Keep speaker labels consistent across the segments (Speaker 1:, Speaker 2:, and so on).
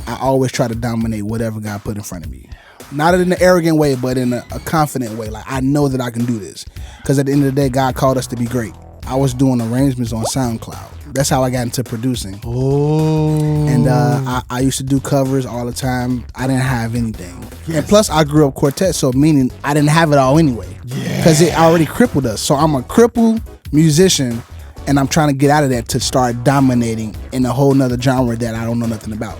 Speaker 1: I always try to dominate whatever God put in front of me. Not in an arrogant way, but in a confident way. Like, I know that I can do this. Because at the end of the day, God called us to be great. I was doing arrangements on SoundCloud. That's how I got into producing.
Speaker 2: Oh.
Speaker 1: And I used to do covers all the time. I didn't have anything.
Speaker 2: Yes.
Speaker 1: And plus, I grew up quartet, so meaning I didn't have it all anyway. Because it already crippled us. So I'm a crippled musician, and I'm trying to get out of that to start dominating in a whole nother genre that I don't know nothing about.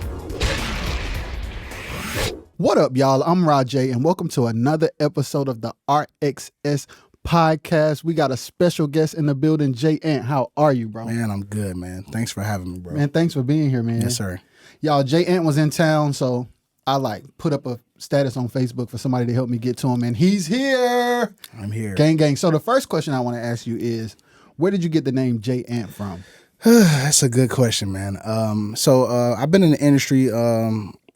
Speaker 2: What up, y'all? I'm Rajay, and welcome to another episode of the RXS podcast. We got a special guest in the building, JAnt. How are you, bro?
Speaker 1: Man, I'm good, man. Thanks for having me, bro.
Speaker 2: Man, thanks for being here, man.
Speaker 1: Yes, sir.
Speaker 2: Y'all, JAnt was in town, so I put up a status on Facebook for somebody to help me get to him, and he's here.
Speaker 1: I'm here.
Speaker 2: Gang. So the first question I want to ask you is, where did you get the name JAnt from?
Speaker 1: That's a good question, man. So I've been in the industry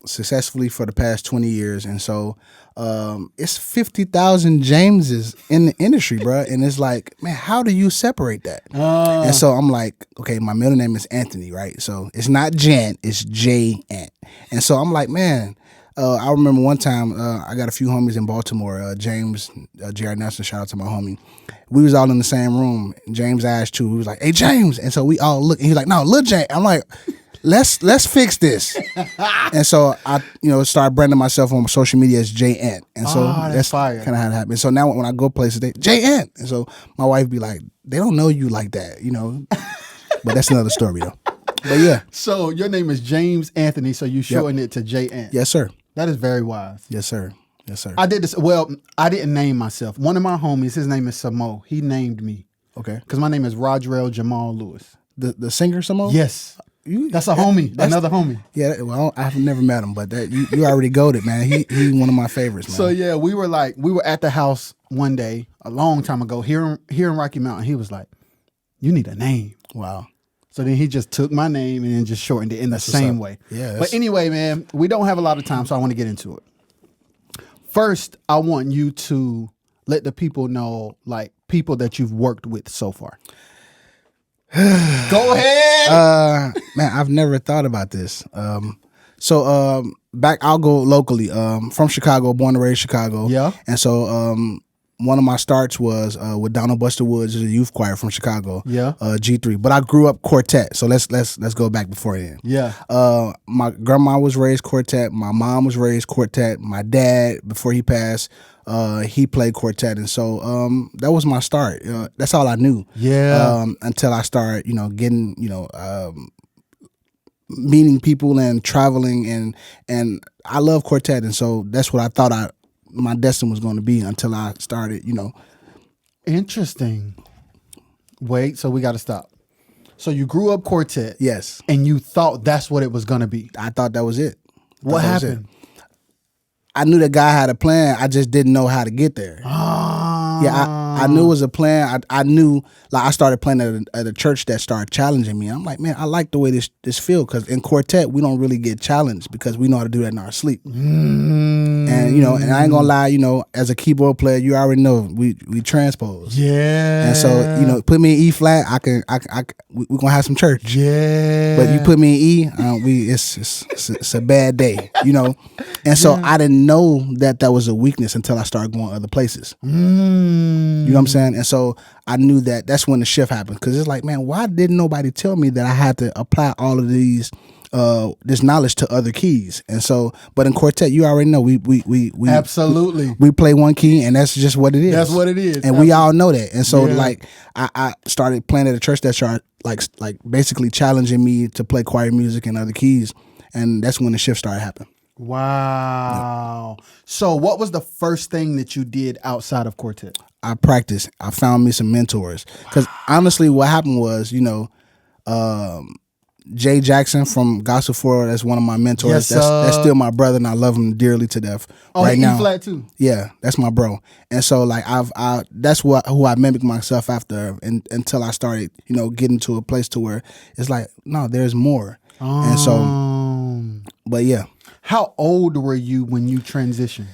Speaker 1: successfully for the past 20 years, and so it's 50,000 Jameses in the industry, bro. And it's like, man, how do you separate that? And so I'm like, okay, my middle name is Anthony, right? So it's not JAnt, it's JAnt. And so I'm like, man, I remember one time I got a few homies in Baltimore, James, J.R. Nelson, shout out to my homie. We was all in the same room. James asked too. We was like, hey, James. And so we all look, and he's like, no, look, JAnt. I'm like, let's fix this. And so I, started branding myself on social media as JAnt. And so that's kind of how it happened. So now when I go places, they JAnt. And so my wife be like, they don't know you like that, But that's another story though. But yeah.
Speaker 2: So your name is James Anthony, so you shortened it to JAnt.
Speaker 1: Yes, sir.
Speaker 2: That is very wise.
Speaker 1: Yes, sir. Yes, sir.
Speaker 2: I did this. Well, I didn't name myself. One of my homies, his name is Samo. He named me.
Speaker 1: Okay.
Speaker 2: Because my name is Rodrell Jamal Lewis.
Speaker 1: The singer Samo?
Speaker 2: Yes. That's a homie. Another homie.
Speaker 1: Yeah. Well, I've never met him, but that you already goated, man. He one of my favorites, man.
Speaker 2: So yeah, we were at the house one day a long time ago here in Rocky Mountain. He was like, "You need a name."
Speaker 1: Wow.
Speaker 2: So then he just took my name and then just shortened it in the same way.
Speaker 1: Yeah.
Speaker 2: But anyway, man, we don't have a lot of time, so I want to get into it. First, I want you to let the people know, people that you've worked with so far. Go ahead.
Speaker 1: Man, I've never thought about this. So I'll go locally. From Chicago, born and raised Chicago.
Speaker 2: Yeah.
Speaker 1: And so one of my starts was with Donald Buster Woods, is a youth choir from Chicago.
Speaker 2: Yeah.
Speaker 1: G3. But I grew up quartet. So let's go back before then.
Speaker 2: Yeah.
Speaker 1: My grandma was raised quartet. My mom was raised quartet. My dad, before he passed, he played quartet. And so that was my start. That's all I knew.
Speaker 2: Yeah.
Speaker 1: Until I started, getting, meeting people and traveling, and I love quartet. And so that's what I thought my destiny was going to be until I started,
Speaker 2: Interesting. Wait, so we got to stop. So you grew up quartet.
Speaker 1: Yes.
Speaker 2: And you thought that's what it was going to be.
Speaker 1: I thought that was it.
Speaker 2: What happened?
Speaker 1: I knew that God had a plan. I just didn't know how to get there. Yeah, I knew it was a plan. I knew, I started playing at a church that started challenging me. I'm like, man, I like the way this feels, because in quartet, we don't really get challenged because we know how to do that in our sleep. And, and I ain't gonna lie, as a keyboard player, you already know we transpose.
Speaker 2: Yeah.
Speaker 1: And so, put me in E flat, we're gonna have some church.
Speaker 2: Yeah.
Speaker 1: But you put me in E, it's a bad day, And so I didn't know that was a weakness until I started going other places. You know what I'm saying? And so I knew that's when the shift happened, because it's like, man, why didn't nobody tell me that I had to apply all of this knowledge to other keys? And so, but in quartet, you already know we
Speaker 2: absolutely
Speaker 1: we play one key, and that's just what it is.
Speaker 2: That's what it is,
Speaker 1: and absolutely. We all know that. And so, I started playing at a church that started like basically challenging me to play choir music and other keys, and that's when the shift started happening.
Speaker 2: Wow. Yep. So what was the first thing that you did outside of quartet?
Speaker 1: I practiced. I found me some mentors. Because honestly, what happened was, Jay Jackson from Gospel 4, that's one of my mentors.
Speaker 2: Yes,
Speaker 1: that's still my brother, and I love him dearly to death. Right now.
Speaker 2: E-flat too?
Speaker 1: Yeah, that's my bro. And so that's who I mimicked myself after, until I started, getting to a place to where it's like, no, there's more. And so, but yeah.
Speaker 2: How old were you when you transitioned?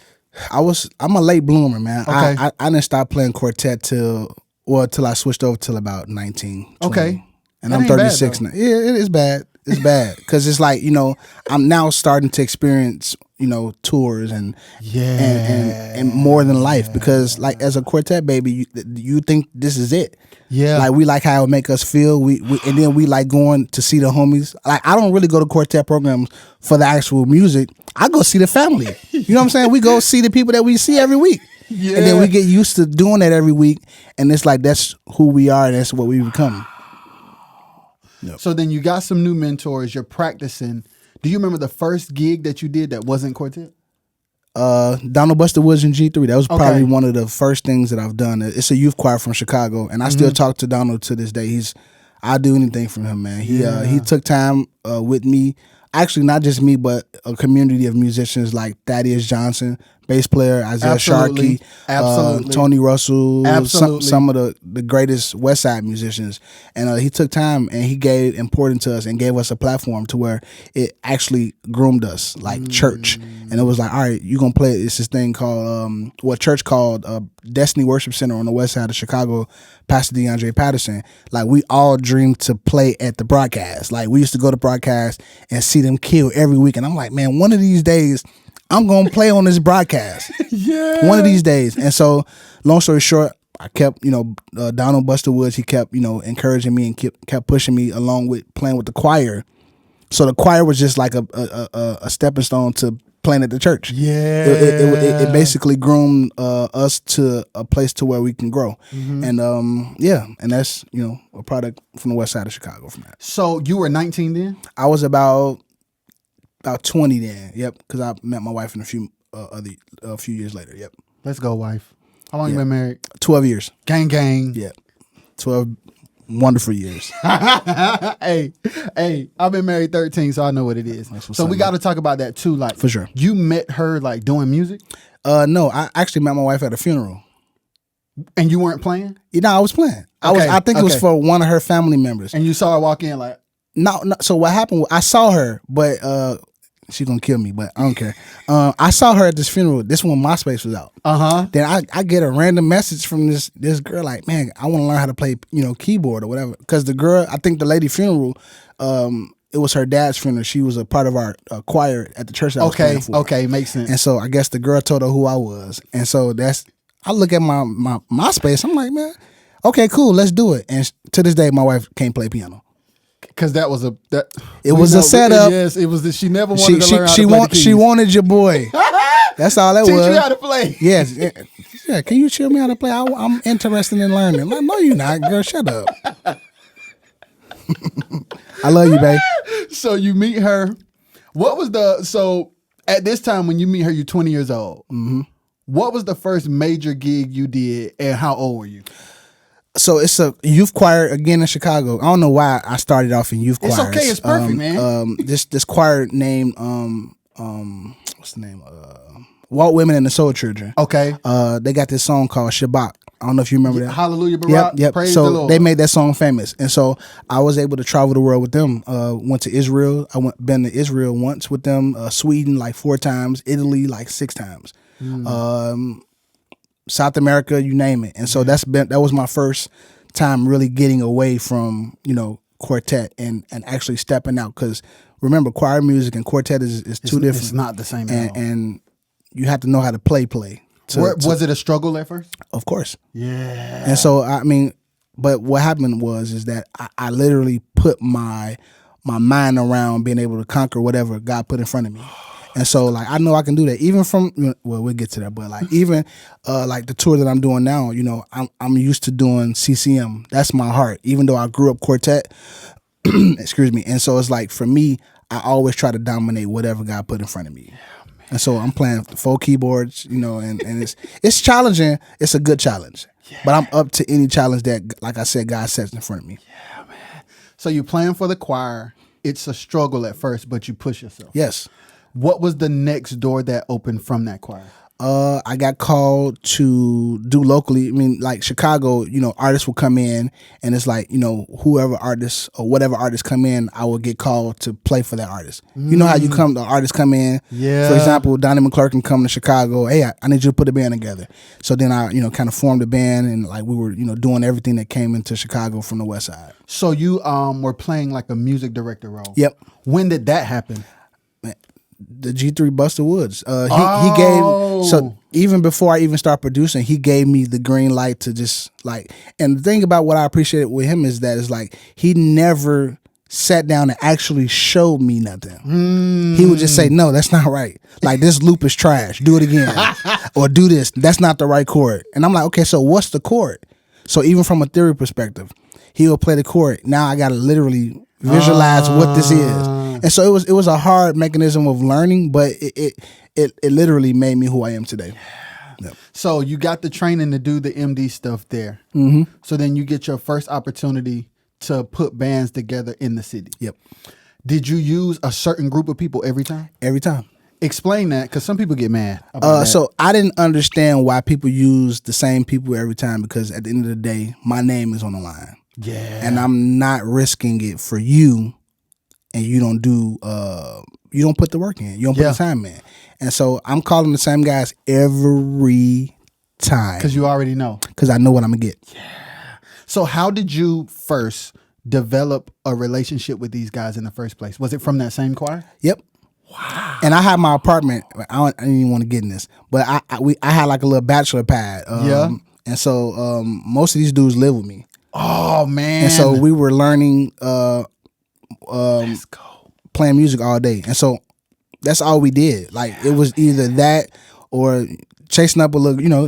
Speaker 1: I'm a late bloomer, man.
Speaker 2: Okay.
Speaker 1: I didn't stop playing quartet till I switched over till about 19, 20.
Speaker 2: Okay.
Speaker 1: And I'm 36 now. Yeah, it is bad. It's bad because it's like, I'm now starting to experience, tours and and more than life, because like as a quartet baby, you think this is it.
Speaker 2: Yeah.
Speaker 1: Like we like how it make us feel. We and then we like going to see the homies. Like I don't really go to quartet programs for the actual music. I go see the family. You know what I'm saying? We go see the people that we see every week.
Speaker 2: Yeah.
Speaker 1: And then we get used to doing that every week, and it's like that's who we are and that's what we become. Yep.
Speaker 2: So then you got some new mentors, you're practicing. Do you remember the first gig that you did that wasn't quartet?
Speaker 1: Donald Buster Woods and G3. That was probably one of the first things that I've done. It's a youth choir from Chicago, and I still talk to Donald to this day. I'll do anything from him, man. He took time with me. Actually, not just me, but a community of musicians like Thaddeus Johnson, bass player, Isaiah Sharkey, Tony Russell, some of the greatest West Side musicians. And he took time and he gave importance to us and gave us a platform to where it actually groomed us like church. And it was like, all right, you're going to play it's this thing called, what church called Destiny Worship Center on the west side of Chicago, Pastor DeAndre Patterson. Like we all dreamed to play at the broadcast. Like we used to go to broadcast and see them kill every week. And I'm like, man, one of these days, I'm going to play on this broadcast.
Speaker 2: Yeah.
Speaker 1: One of these days. And so, long story short, I kept, Donald Buster Woods, he kept, encouraging me and kept pushing me along with playing with the choir. So the choir was just like a stepping stone to playing at the church.
Speaker 2: Yeah.
Speaker 1: It basically groomed us to a place to where we can grow. And and that's, a product from the west side of Chicago from that.
Speaker 2: So you were 19 then?
Speaker 1: I was about 20 then. Yep, because I met my wife in a few years later. Yep.
Speaker 2: Let's go, wife. How long you been married?
Speaker 1: 12 years.
Speaker 2: Gang, gang.
Speaker 1: Yeah, 12 wonderful years.
Speaker 2: Hey, I've been married 13, so I know what it is. So we got to talk about that too. Like
Speaker 1: for sure.
Speaker 2: You met her like doing music?
Speaker 1: No, I actually met my wife at a funeral.
Speaker 2: And you weren't playing?
Speaker 1: I was playing. I think it was for one of her family members.
Speaker 2: And you saw her walk in like.
Speaker 1: No. So what happened? I saw her, but she's gonna kill me. But I don't care. I saw her at this funeral. This one, MySpace was out. Then I get a random message from this girl like, man, I want to learn how to play, keyboard or whatever. Because the girl, I think the lady funeral, it was her dad's funeral. She was a part of our choir at the church that I was playing for.
Speaker 2: Okay, makes sense.
Speaker 1: And so I guess the girl told her who I was, and so I look at my MySpace. I'm like, man, okay, cool, let's do it. And to this day, my wife can't play piano.
Speaker 2: Because that was
Speaker 1: it was a setup.
Speaker 2: Yes, it was. She never wanted to learn how to play the keys.
Speaker 1: She wanted your boy. That's all that was.
Speaker 2: Teach you how to play.
Speaker 1: Yes. Yeah. Can you show me how to play? I'm interested in learning. Like, no, you're not, girl. Shut up. I love you, babe.
Speaker 2: So you meet her. So at this time when you meet her, you're 20 years old. Mm-hmm. What was the first major gig you did, and how old were you?
Speaker 1: So it's a youth choir again in Chicago. I don't know why I started off in youth choirs.
Speaker 2: It's okay. It's perfect, man.
Speaker 1: This choir named what's the name? Walt Women and the Soul Children.
Speaker 2: Okay.
Speaker 1: They got this song called Shabbat. I don't know if you remember that.
Speaker 2: Hallelujah, Barak.
Speaker 1: Yep.
Speaker 2: Praise
Speaker 1: so
Speaker 2: the Lord.
Speaker 1: they made that song famous, and so I was able to travel the world with them. Went to Israel. Been to Israel once with them. Sweden like 4 times. Italy like 6 times. South America, you name it. And so that was my first time really getting away from, quartet and actually stepping out. Because remember, choir music and quartet is two different.
Speaker 2: It's not the same at all.
Speaker 1: And you have to know how to play.
Speaker 2: Was it a struggle at first?
Speaker 1: Of course.
Speaker 2: Yeah.
Speaker 1: And so, but what happened is that I literally put my mind around being able to conquer whatever God put in front of me. And so, like, I know I can do that. Even from, we'll get to that, but like, even like the tour that I'm doing now, I'm used to doing CCM. That's my heart. Even though I grew up quartet, excuse me. And so it's like, for me, I always try to dominate whatever God put in front of me. Yeah, and so I'm playing 4 keyboards, and it's challenging. It's a good challenge. Yeah. But I'm up to any challenge that, like I said, God sets in front of me.
Speaker 2: Yeah, man. So you're playing for the choir. It's a struggle at first, but you push yourself.
Speaker 1: Yes.
Speaker 2: What was the next door that opened from that choir?
Speaker 1: I got called to do locally. I mean, like Chicago, artists will come in, and it's like, whoever artists or whatever artists come in, I will get called to play for that artist. You know how the artists come in.
Speaker 2: Yeah.
Speaker 1: For example, Donnie McClurkin come to Chicago. Hey, I need you to put a band together. So then I, kind of formed a band, and like we were, doing everything that came into Chicago from the West Side.
Speaker 2: So you were playing like a music director role.
Speaker 1: Yep.
Speaker 2: When did that happen?
Speaker 1: The G3 Buster Woods. He gave, so even before I even started producing, he gave me the green light to just like, and the thing about what I appreciated with him is that it's like he never sat down and actually showed me nothing. He would just say, no, that's not right. Like, this loop is trash. Do it again. Or do this. That's not the right chord. And I'm like, okay, so what's the chord? So even from a theory perspective, he will play the chord. Now I got to literally visualize what this is. And so it was a hard mechanism of learning, but it literally made me who I am today. Yep.
Speaker 2: So you got the training to do the MD stuff there. So then you get your first opportunity to put bands together in the city.
Speaker 1: Yep.
Speaker 2: Did you use a certain group of people every time?
Speaker 1: Every time.
Speaker 2: Explain that, because some people get mad about that.
Speaker 1: So I didn't understand why people use the same people every time, because at the end of the day, my name is on the line.
Speaker 2: Yeah.
Speaker 1: And I'm not risking it for you, and you don't put the work in. You don't put the time in. And so I'm calling the same guys every time.
Speaker 2: Because you already know.
Speaker 1: Because I know what I'm going to get.
Speaker 2: Yeah. So how did you first develop a relationship with these guys in the first place? Was it from that same choir?
Speaker 1: Yep. Wow. And I had my apartment. I didn't even want to get in this, but I had like a little bachelor pad. And so most of these dudes live with me.
Speaker 2: Oh, man.
Speaker 1: And so we were learning
Speaker 2: Let's go.
Speaker 1: playing music all day. And so that's all we did. Like, it was either that or chasing up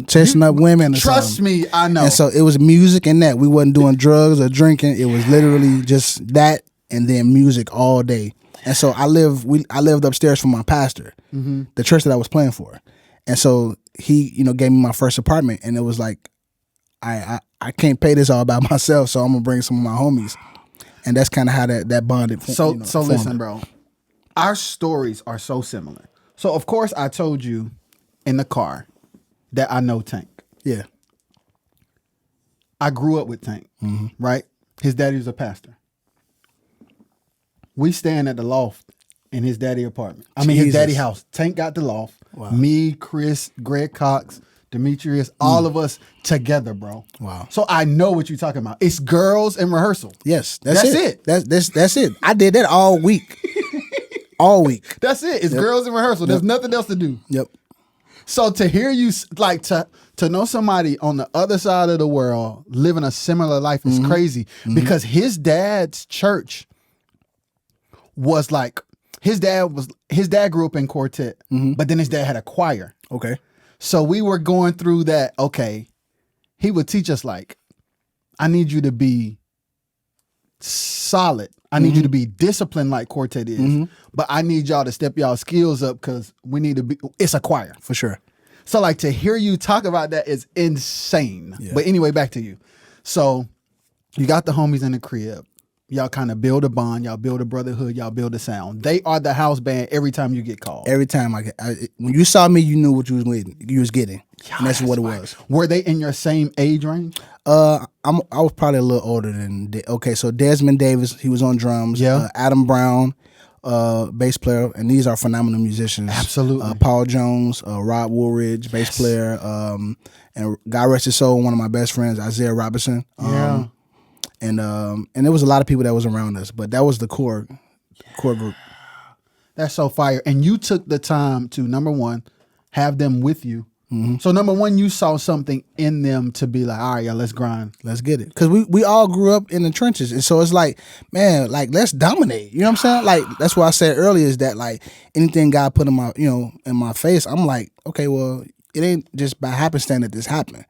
Speaker 1: chasing up women or
Speaker 2: Trust
Speaker 1: something.
Speaker 2: me, I know.
Speaker 1: And so it was music and that. We wasn't doing drugs or drinking. It was literally just that and then music all day. And so I lived upstairs from my pastor, the church that I was playing for. And so he, gave me my first apartment, and it was like, I can't pay this all by myself, so I'm gonna bring some of my homies. And that's kind of how that bonded.
Speaker 2: So listen, bro. Our stories are so similar. So of course I told you in the car that I know Tank.
Speaker 1: Yeah.
Speaker 2: I grew up with Tank, right? His daddy was a pastor. We stand at the loft in his daddy apartment. His daddy house. Tank got the loft. Wow. Me, Chris, Greg Cox, Demetrius, all of us together, bro.
Speaker 1: Wow.
Speaker 2: So I know what you're talking about. It's girls in rehearsal.
Speaker 1: Yes, that's it. That's it. I did that all week. All week.
Speaker 2: That's it. It's girls in rehearsal. There's nothing else to do.
Speaker 1: Yep.
Speaker 2: So to hear you, like, to know somebody on the other side of the world living a similar life is crazy, because his dad's church was like, his dad grew up in quartet, but then his dad had a choir.
Speaker 1: Okay.
Speaker 2: So we were going through that. Okay. He would teach us, like, I need you to be solid. I need you to be disciplined like quartet is, but I need y'all to step y'all skills up, because we need to be, it's a choir.
Speaker 1: For sure.
Speaker 2: So like, to hear you talk about that is insane. Yeah. But anyway, back to you. So you got the homies in the crib. Y'all kind of build a bond. Y'all build a brotherhood. Y'all build a sound. They are the house band every time you get called.
Speaker 1: Every time when you saw me, you knew what you was getting. And that's what it was.
Speaker 2: Were they in your same age range?
Speaker 1: I was probably a little older than. Okay, so Desmond Davis, he was on drums.
Speaker 2: Yeah.
Speaker 1: Adam Brown, bass player, and these are phenomenal musicians.
Speaker 2: Absolutely.
Speaker 1: Paul Jones, Rob Woolridge, bass player, and God rest his soul, one of my best friends, Isaiah Robinson. And there was a lot of people that was around us, but that was the core group.
Speaker 2: That's so fire. And you took the time to, number one, have them with you. So number one, you saw something in them to be like, all right, y'all, let's grind.
Speaker 1: Let's get it. Because we all grew up in the trenches. And so it's like, man, like, let's dominate. You know what I'm saying? Like, that's what I said earlier, is that, like, anything God put in my, in my face, I'm like, okay, well, it ain't just by happenstance that this happened.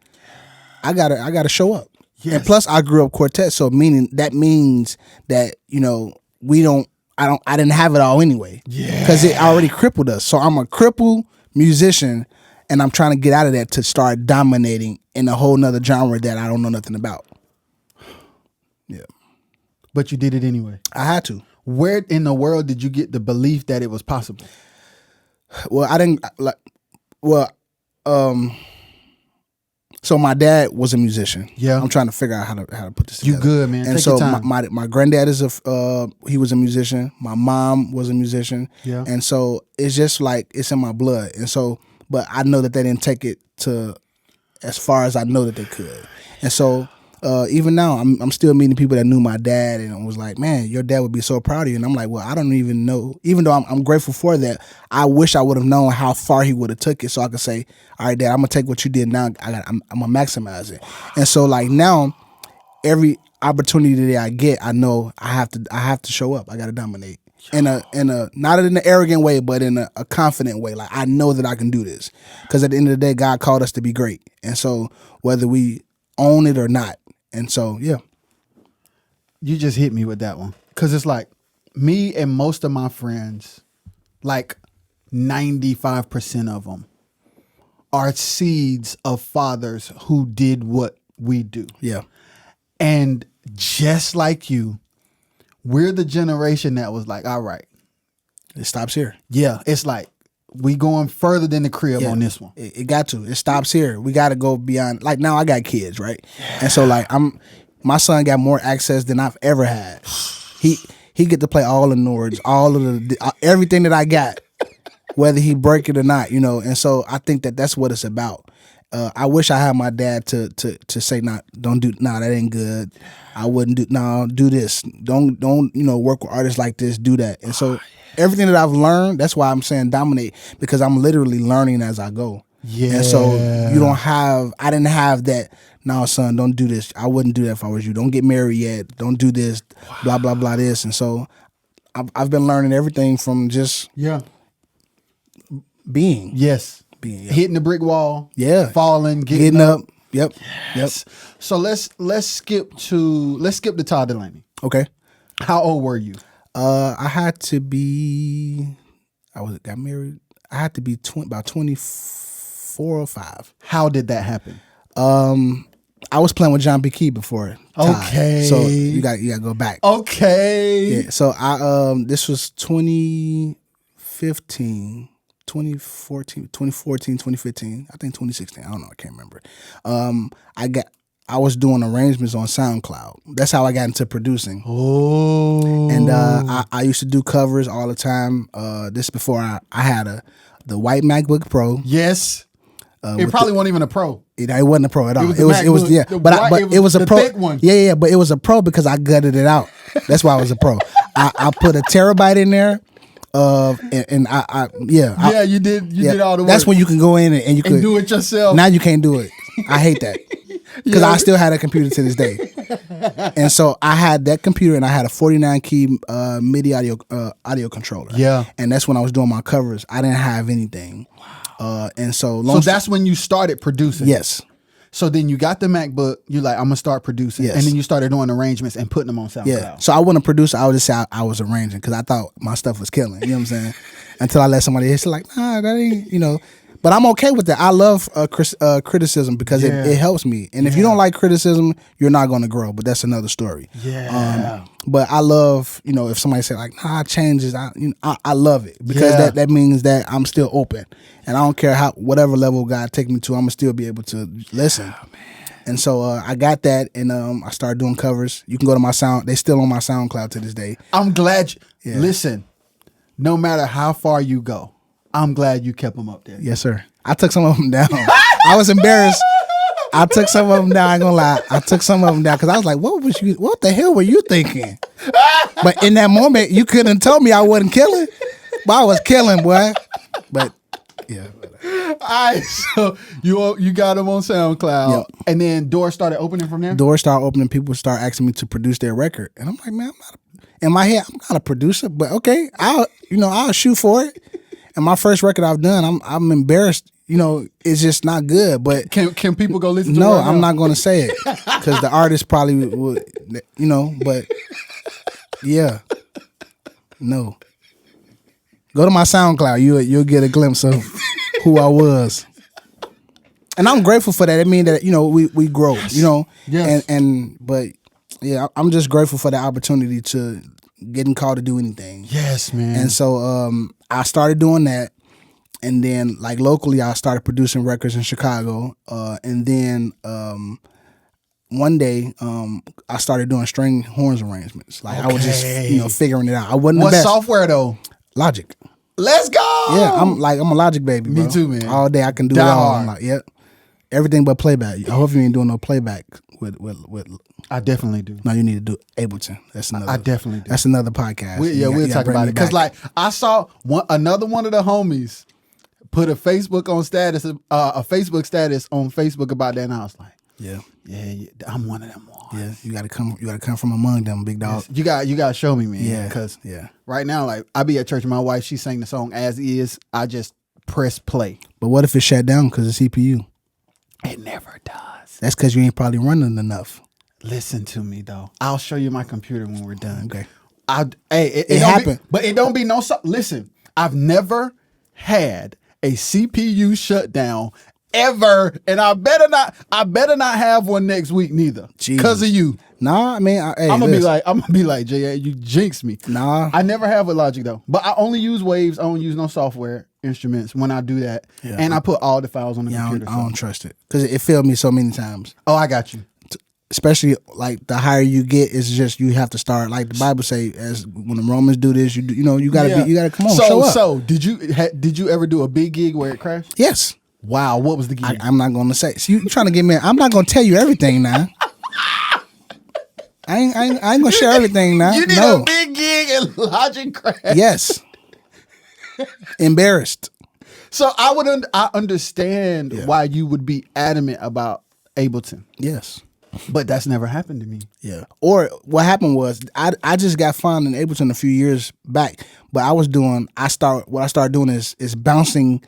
Speaker 1: I gotta show up. Yes. And plus I grew up quartet, so that means that, I didn't have it all anyway. Yeah. Because it already crippled us. So I'm a crippled musician, and I'm trying to get out of that to start dominating in a whole nother genre that I don't know nothing about. Yeah.
Speaker 2: But you did it anyway.
Speaker 1: I had to.
Speaker 2: Where in the world did you get the belief that it was possible?
Speaker 1: Well, So my dad was a musician.
Speaker 2: Yeah.
Speaker 1: I'm trying to figure out how to put this together.
Speaker 2: You good, man.
Speaker 1: And
Speaker 2: Take
Speaker 1: so
Speaker 2: your time.
Speaker 1: my granddad is he was a musician. My mom was a musician.
Speaker 2: Yeah.
Speaker 1: And so it's just like it's in my blood. And so, but I know that they didn't take it to as far as I know that they could. And so even now, I'm still meeting people that knew my dad and was like, man, your dad would be so proud of you. And I'm like, well, I don't even know. Even though I'm grateful for that, I wish I would have known how far he would have took it so I could say, all right, Dad, I'm going to take what you did now. I'm going to maximize it. And so like now, every opportunity that I get, I know I have to show up. I got to dominate. In a not in an arrogant way, but in a confident way. Like I know that I can do this. Because at the end of the day, God called us to be great. And so whether we own it or not. And so, yeah.
Speaker 2: You just hit me with that one. Because it's like me and most of my friends, like 95% of them, are seeds of fathers who did what we do.
Speaker 1: Yeah.
Speaker 2: And just like you, we're the generation that was like, all right.
Speaker 1: It stops here.
Speaker 2: Yeah. It's like, we going further than the crib on this one.
Speaker 1: It got to. It stops here. We got to go beyond. Like now I got kids, right? Yeah. And so like my son got more access than I've ever had. He get to play all the Nords, all of the everything that I got, whether he break it or not, you know. And so I think that that's what it's about. I wish I had my dad to say, that ain't good. I wouldn't do this. Don't work with artists like this, do that. And so everything that I've learned, that's why I'm saying dominate, because I'm literally learning as I go.
Speaker 2: Yeah.
Speaker 1: And so I didn't have that, no, son, don't do this. I wouldn't do that if I was you. Don't get married yet. Don't do this, blah, blah, blah, this. And so I've been learning everything from just being.
Speaker 2: Yes.
Speaker 1: Being, yeah.
Speaker 2: Hitting the brick wall.
Speaker 1: Yeah.
Speaker 2: Falling, getting up.
Speaker 1: Yep.
Speaker 2: Yes. Yep. So let's skip to Todd Delaney.
Speaker 1: Okay.
Speaker 2: How old were you?
Speaker 1: I had to be. Got married. I had to be about 24 or 5.
Speaker 2: How did that happen?
Speaker 1: I was playing with John B. Key before. Todd.
Speaker 2: Okay.
Speaker 1: So you got to go back.
Speaker 2: Okay.
Speaker 1: Yeah. So this was 2015. 2014, 2015, I think 2016. I don't know. I can't remember. I was doing arrangements on SoundCloud. That's how I got into producing.
Speaker 2: Oh.
Speaker 1: And I used to do covers all the time. This before I had the white MacBook Pro.
Speaker 2: Yes. It probably wasn't even a Pro.
Speaker 1: It wasn't a Pro at all.
Speaker 2: It was yeah.
Speaker 1: But it was a Pro.
Speaker 2: Thick one.
Speaker 1: Yeah. But it was a Pro because I gutted it out. That's why I was a Pro. I put a terabyte in there. You did all the work. That's when you can go in and you can
Speaker 2: do it yourself.
Speaker 1: Now you can't do it. I hate that because I still had a computer to this day. And so I had that computer and I had a 49 key MIDI audio controller.
Speaker 2: Yeah,
Speaker 1: and that's when I was doing my covers. I didn't have anything. And so
Speaker 2: that's when you started producing.
Speaker 1: Yes.
Speaker 2: So then you got the MacBook, you're like, I'm going to start producing.
Speaker 1: Yes.
Speaker 2: And then you started doing arrangements and putting them on SoundCloud.
Speaker 1: Yeah. So I wasn't a producer. I would just say I was arranging because I thought my stuff was killing. You know what I'm saying? Until I let somebody else like, nah, that ain't, But I'm okay with that. I love criticism because it helps me. And if you don't like criticism, you're not going to grow. But that's another story.
Speaker 2: Yeah.
Speaker 1: But I love, if somebody say like, nah, changes. I love it because that means that I'm still open. And I don't care whatever level God take me to, I'm going to still be able to listen. Oh, and so I got that and I started doing covers. You can go to my they still on my SoundCloud to this day.
Speaker 2: I'm glad. Listen, no matter how far you go, I'm glad you kept them up there.
Speaker 1: Yes, sir. I took some of them down. I was embarrassed. I took some of them down. I ain't gonna lie. I took some of them down because I was like, what the hell were you thinking? But in that moment, you couldn't have told me I wasn't killing. But I was killing, boy. But yeah.
Speaker 2: All right, so you got them on SoundCloud, and then doors started opening from there?
Speaker 1: Doors started opening. People start asking me to produce their record. And I'm like, man, in my head, I'm not a producer, but okay, I'll shoot for it. And my first record I've done, I'm embarrassed. It's just not good. But
Speaker 2: can people go listen to it?
Speaker 1: No,
Speaker 2: right
Speaker 1: I'm
Speaker 2: now?
Speaker 1: not going to say it because the artist probably would, but yeah, no. Go to my SoundCloud. You'll get a glimpse of who I was. And I'm grateful for that. It means that, we grow,
Speaker 2: Yes.
Speaker 1: But yeah, I'm just grateful for the opportunity to getting called to do anything.
Speaker 2: Yes, man.
Speaker 1: And so I started doing that. And then like locally, I started producing records in Chicago. And then one day, I started doing string horns arrangements. Like I was just, figuring it out. I wasn't
Speaker 2: What
Speaker 1: the best.
Speaker 2: software though?
Speaker 1: Logic.
Speaker 2: Let's go.
Speaker 1: Yeah, I'm a Logic baby, bro.
Speaker 2: Me too, man.
Speaker 1: All day I can do
Speaker 2: Die
Speaker 1: it all.
Speaker 2: hard.
Speaker 1: I'm like, yep. Everything but playback. I hope you ain't doing no playback with.
Speaker 2: I definitely do.
Speaker 1: No, you need to do Ableton. That's another.
Speaker 2: I definitely do.
Speaker 1: That's another podcast.
Speaker 2: We'll talk about it. Because like I saw another one of the homies put a Facebook status on Facebook about that, and I was like,
Speaker 1: yeah,
Speaker 2: I'm one of them ones.
Speaker 1: Yeah, you gotta come from among them, big dog.
Speaker 2: Yes. You gotta show me, man.
Speaker 1: Yeah,
Speaker 2: because
Speaker 1: yeah.
Speaker 2: Right now, like I be at church, and my wife, she sang the song as is. I just press play.
Speaker 1: But what if it shut down because of CPU?
Speaker 2: It never does.
Speaker 1: That's because you ain't probably running enough.
Speaker 2: Listen to me though. I'll show you my computer when we're done.
Speaker 1: Okay.
Speaker 2: It
Speaker 1: happened.
Speaker 2: But it don't be no. Listen, I've never had a CPU shutdown ever, and I better not have one next week neither. Because of you.
Speaker 1: Nah, I mean,
Speaker 2: I'm gonna be like, Jay, you jinxed me.
Speaker 1: Nah,
Speaker 2: I never have a Logic though, but I only use Waves. I don't use no software instruments when I do that, and I put all the files on the computer.
Speaker 1: I don't trust it because it failed me so many times.
Speaker 2: Oh, I got you.
Speaker 1: Especially like the higher you get, it's just you have to start. Like the Bible say, as when the Romans do this, you gotta come on, show up.
Speaker 2: So did you ever do a big gig where it crashed?
Speaker 1: Yes.
Speaker 2: Wow, what was the gig?
Speaker 1: I'm not gonna say. So you trying to get me? I'm not gonna tell you everything now. I ain't gonna share everything now.
Speaker 2: You did a big gig and Logic crashed.
Speaker 1: Yes. Embarrassed.
Speaker 2: So I understand why you would be adamant about Ableton.
Speaker 1: Yes.
Speaker 2: But that's never happened to me.
Speaker 1: Yeah. Or what happened was I just got found in Ableton a few years back, but what I started doing is bouncing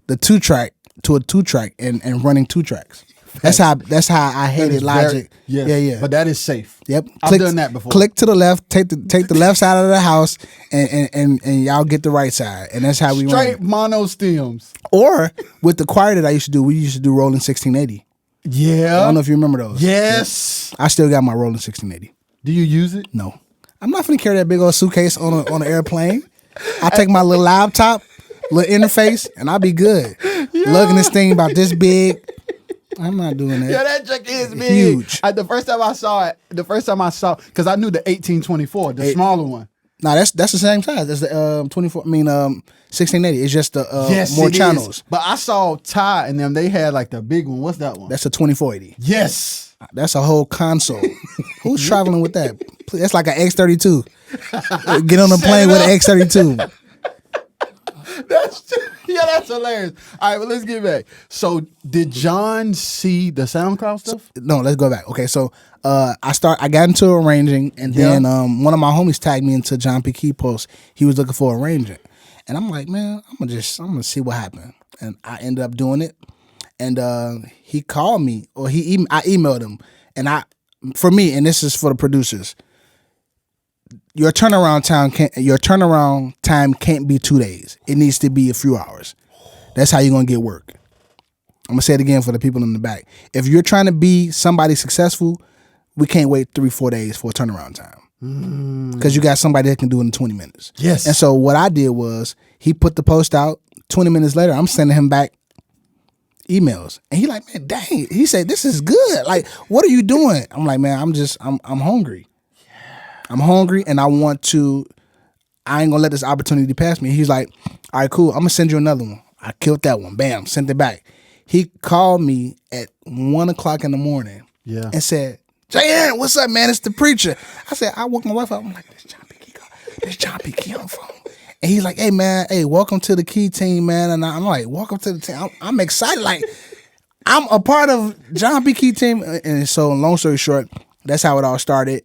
Speaker 1: the 2-track to a 2-track and running 2 tracks. That's how I hated Logic. Yeah.
Speaker 2: But that is safe.
Speaker 1: Yep.
Speaker 2: I've done that before.
Speaker 1: Click to the left, take the left side of the house and y'all get the right side. And that's how we run.
Speaker 2: Straight mono stems.
Speaker 1: Or with the choir that I used to do, we used to do rolling 1680.
Speaker 2: Yeah.
Speaker 1: I don't know if you remember those.
Speaker 2: Yes.
Speaker 1: I still got my rolling 1680.
Speaker 2: Do you use it?
Speaker 1: No. I'm not finna carry that big old suitcase on an airplane. I take my little laptop, little interface, and I'll be good. Lugging this thing about this big. I'm not doing that.
Speaker 2: Yeah, that check is big.
Speaker 1: Huge.
Speaker 2: The first time I saw, because I knew the 1824, the smaller one.
Speaker 1: No, that's the same size. That's the 1680. It's just the more channels.
Speaker 2: But I saw Ty and them. They had like the big one. What's that one?
Speaker 1: That's a 2480.
Speaker 2: Yes.
Speaker 1: That's a whole console. Who's traveling with that? That's like an X32. Get on a plane with an X32.
Speaker 2: That's hilarious. All right, well, let's get back. So, did John see the SoundCloud stuff?
Speaker 1: No, let's go back. Okay, so I got into arranging, and then one of my homies tagged me into John P. Key post. He was looking for arranging, and I'm like, man, I'm gonna see what happened, and I ended up doing it. And he called me, or I emailed him, and and this is for the producers. Your turnaround time can't be 2 days. It needs to be a few hours. That's how you're gonna get work. I'm gonna say it again for the people in the back. If you're trying to be somebody successful, we can't wait 3-4 days for a turnaround time. Because you got somebody that can do it in 20 minutes.
Speaker 2: Yes.
Speaker 1: And so what I did was he put the post out. 20 minutes later, I'm sending him back emails, and he like, man, dang. He said, this is good. Like, what are you doing? I'm like, man, I'm hungry. I'm hungry, and I ain't gonna let this opportunity pass me. He's like, all right, cool. I'm gonna send you another one. I killed that one. Bam, sent it back. He called me at 1:00 in the morning and said, JAnt, what's up, man? It's the preacher. I said, I woke my wife up. I'm like, this John P. Key on the phone. And he's like, hey, man, welcome to the Key team, man. And I'm like, welcome to the team. I'm excited. Like, I'm a part of John P. Key team. And so, long story short, that's how it all started.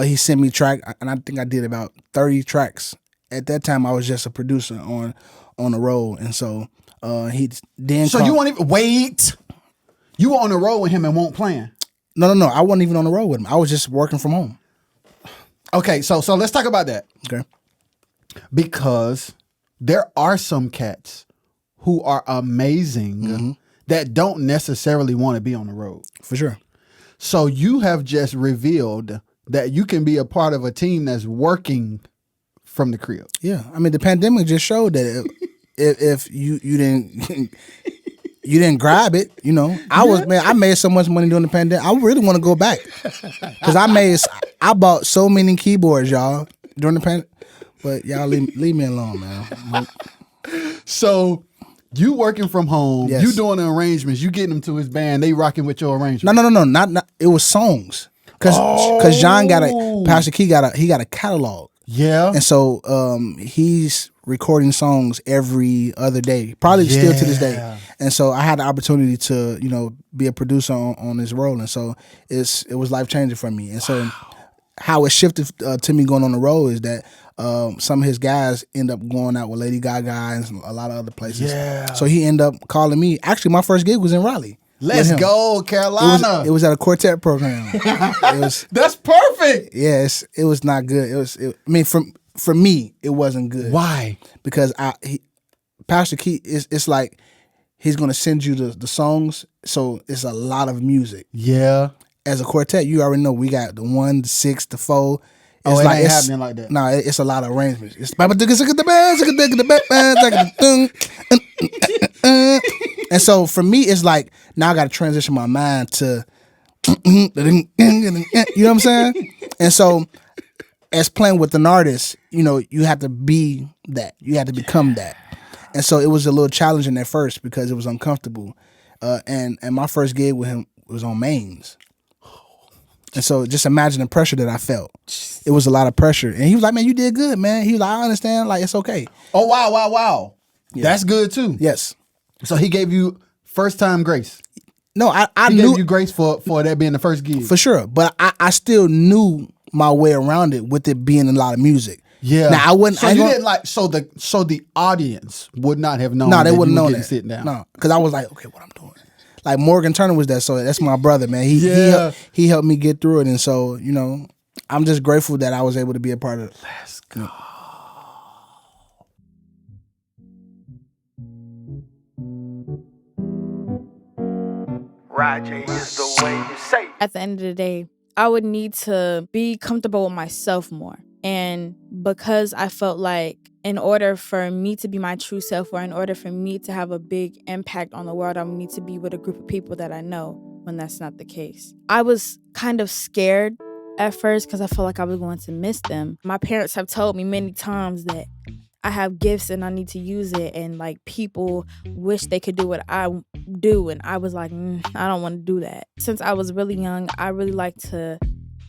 Speaker 1: He sent me track, and I think I did about 30 tracks. At that time, I was just a producer on the road, and so he then.
Speaker 2: So you won't even wait. You were on the road with him and won't plan.
Speaker 1: No. I wasn't even on the road with him. I was just working from home.
Speaker 2: Okay, so let's talk about that.
Speaker 1: Okay.
Speaker 2: Because there are some cats who are amazing that don't necessarily want to be on the road.
Speaker 1: For sure.
Speaker 2: So you have just revealed that you can be a part of a team that's working from the crib.
Speaker 1: Yeah. I mean, the pandemic just showed that if you didn't you didn't grab it, you know. I made so much money during the pandemic. I really want to go back because I bought so many keyboards, y'all, during the pandemic. But y'all leave me alone, man.
Speaker 2: So you working from home,
Speaker 1: Yes.
Speaker 2: you doing the arrangements, you getting them to his band, they rocking with your arrangements.
Speaker 1: No, not. It was songs because John Pastor Key got a catalog.
Speaker 2: Yeah.
Speaker 1: And so he's recording songs every other day, probably still to this day. And so I had the opportunity to, you know, be a producer on his role. And so it was life-changing for me. And so how it shifted to me going on the road is that some of his guys end up going out with Lady Gaga and a lot of other places.
Speaker 2: Yeah.
Speaker 1: So he ended up calling me. Actually, my first gig was in Raleigh.
Speaker 2: Let's go, Carolina.
Speaker 1: It was at a quartet program.
Speaker 2: That's perfect.
Speaker 1: Yes, it was not good. I mean, for me, it wasn't good.
Speaker 2: Why?
Speaker 1: Because Pastor Key it's like he's gonna send you the songs, so it's a lot of music.
Speaker 2: Yeah.
Speaker 1: As a quartet, you already know we got the 1, the 6, the 4.
Speaker 2: Oh, it ain't happening like that.
Speaker 1: No, it's a lot of arrangements. It's and so for me, it's like now I got to transition my mind to, you know what I'm saying? And so, as playing with an artist, you know, you have to be that. You have to become that. And so it was a little challenging at first because it was uncomfortable. And my first gig with him was on Mains. And so just imagine the pressure that I felt. It was a lot of pressure. And he was like, man, you did good, man. He was like, I understand. Like, it's okay.
Speaker 2: Oh, wow. Yeah. That's good too.
Speaker 1: Yes.
Speaker 2: So he gave you first time grace.
Speaker 1: No, I
Speaker 2: He
Speaker 1: knew
Speaker 2: gave you grace for that being the first gig.
Speaker 1: for sure. But I still knew my way around it with it being a lot of music.
Speaker 2: Yeah.
Speaker 1: Now I wouldn't.
Speaker 2: So you didn't like. So the audience would not have known.
Speaker 1: No, they wouldn't know
Speaker 2: getting
Speaker 1: that.
Speaker 2: Sitting down.
Speaker 1: No, because I was like, okay, what I'm doing. Like Morgan Turner was that, so that's my brother, man. He helped me get through it, and so you know, I'm just grateful that I was able to be a part of it.
Speaker 2: Let's go.
Speaker 3: Roger is the way you say.
Speaker 4: At the end of the day, I would need to be comfortable with myself more. And because I felt like in order for me to be my true self, or in order for me to have a big impact on the world, I would need to be with a group of people that I know, when that's not the case. I was kind of scared at first because I felt like I was going to miss them. My parents have told me many times that I have gifts and I need to use it, and like people wish they could do what I do, and I was like, I don't want to do that. Since I was really young, I really like to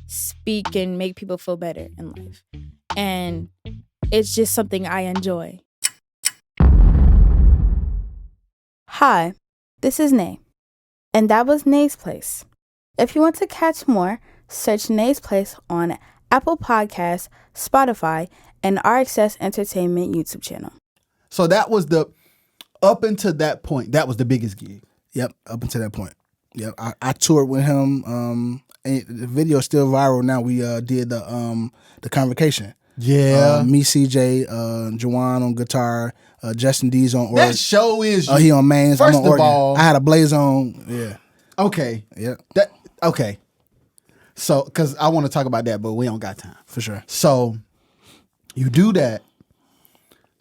Speaker 4: speak and make people feel better in life, and it's just something I enjoy. Hi, this is Nay, and that was Nay's Place. If you want to catch more, search Nay's Place on Apple Podcasts, Spotify, and RXS Entertainment YouTube channel.
Speaker 2: So that was up until that point, that was the biggest gig.
Speaker 1: Yep, up until that point. Yep, I toured with him. And the video's still viral now. We did the Convocation.
Speaker 2: Yeah.
Speaker 1: Me, CJ, Jawan on guitar, Justin D's on organ.
Speaker 2: That show is.
Speaker 1: He on mains.
Speaker 2: First
Speaker 1: I'm on
Speaker 2: of
Speaker 1: organ.
Speaker 2: all,
Speaker 1: I had a blaze on. Yeah.
Speaker 2: Okay.
Speaker 1: Yeah.
Speaker 2: Okay. So, because I want to talk about that, but we don't got time.
Speaker 1: For sure.
Speaker 2: So, you do that.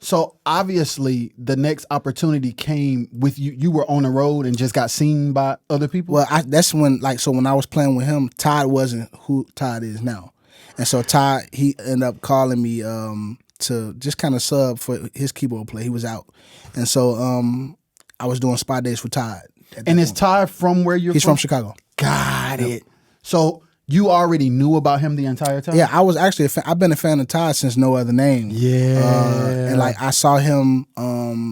Speaker 2: So, obviously, the next opportunity came with you. You were on the road and just got seen by other people?
Speaker 1: Well, that's when, when I was playing with him, Todd wasn't who Todd is now. And so Todd, he ended up calling me to just kind of sub for his keyboard play. He was out. And so I was doing spot days for Todd.
Speaker 2: And is Todd from where you're
Speaker 1: He's from Chicago.
Speaker 2: Got it. So you already knew about him the entire time?
Speaker 1: Yeah, I was actually I've been a fan of Todd since No Other Name.
Speaker 2: Yeah.
Speaker 1: And I saw him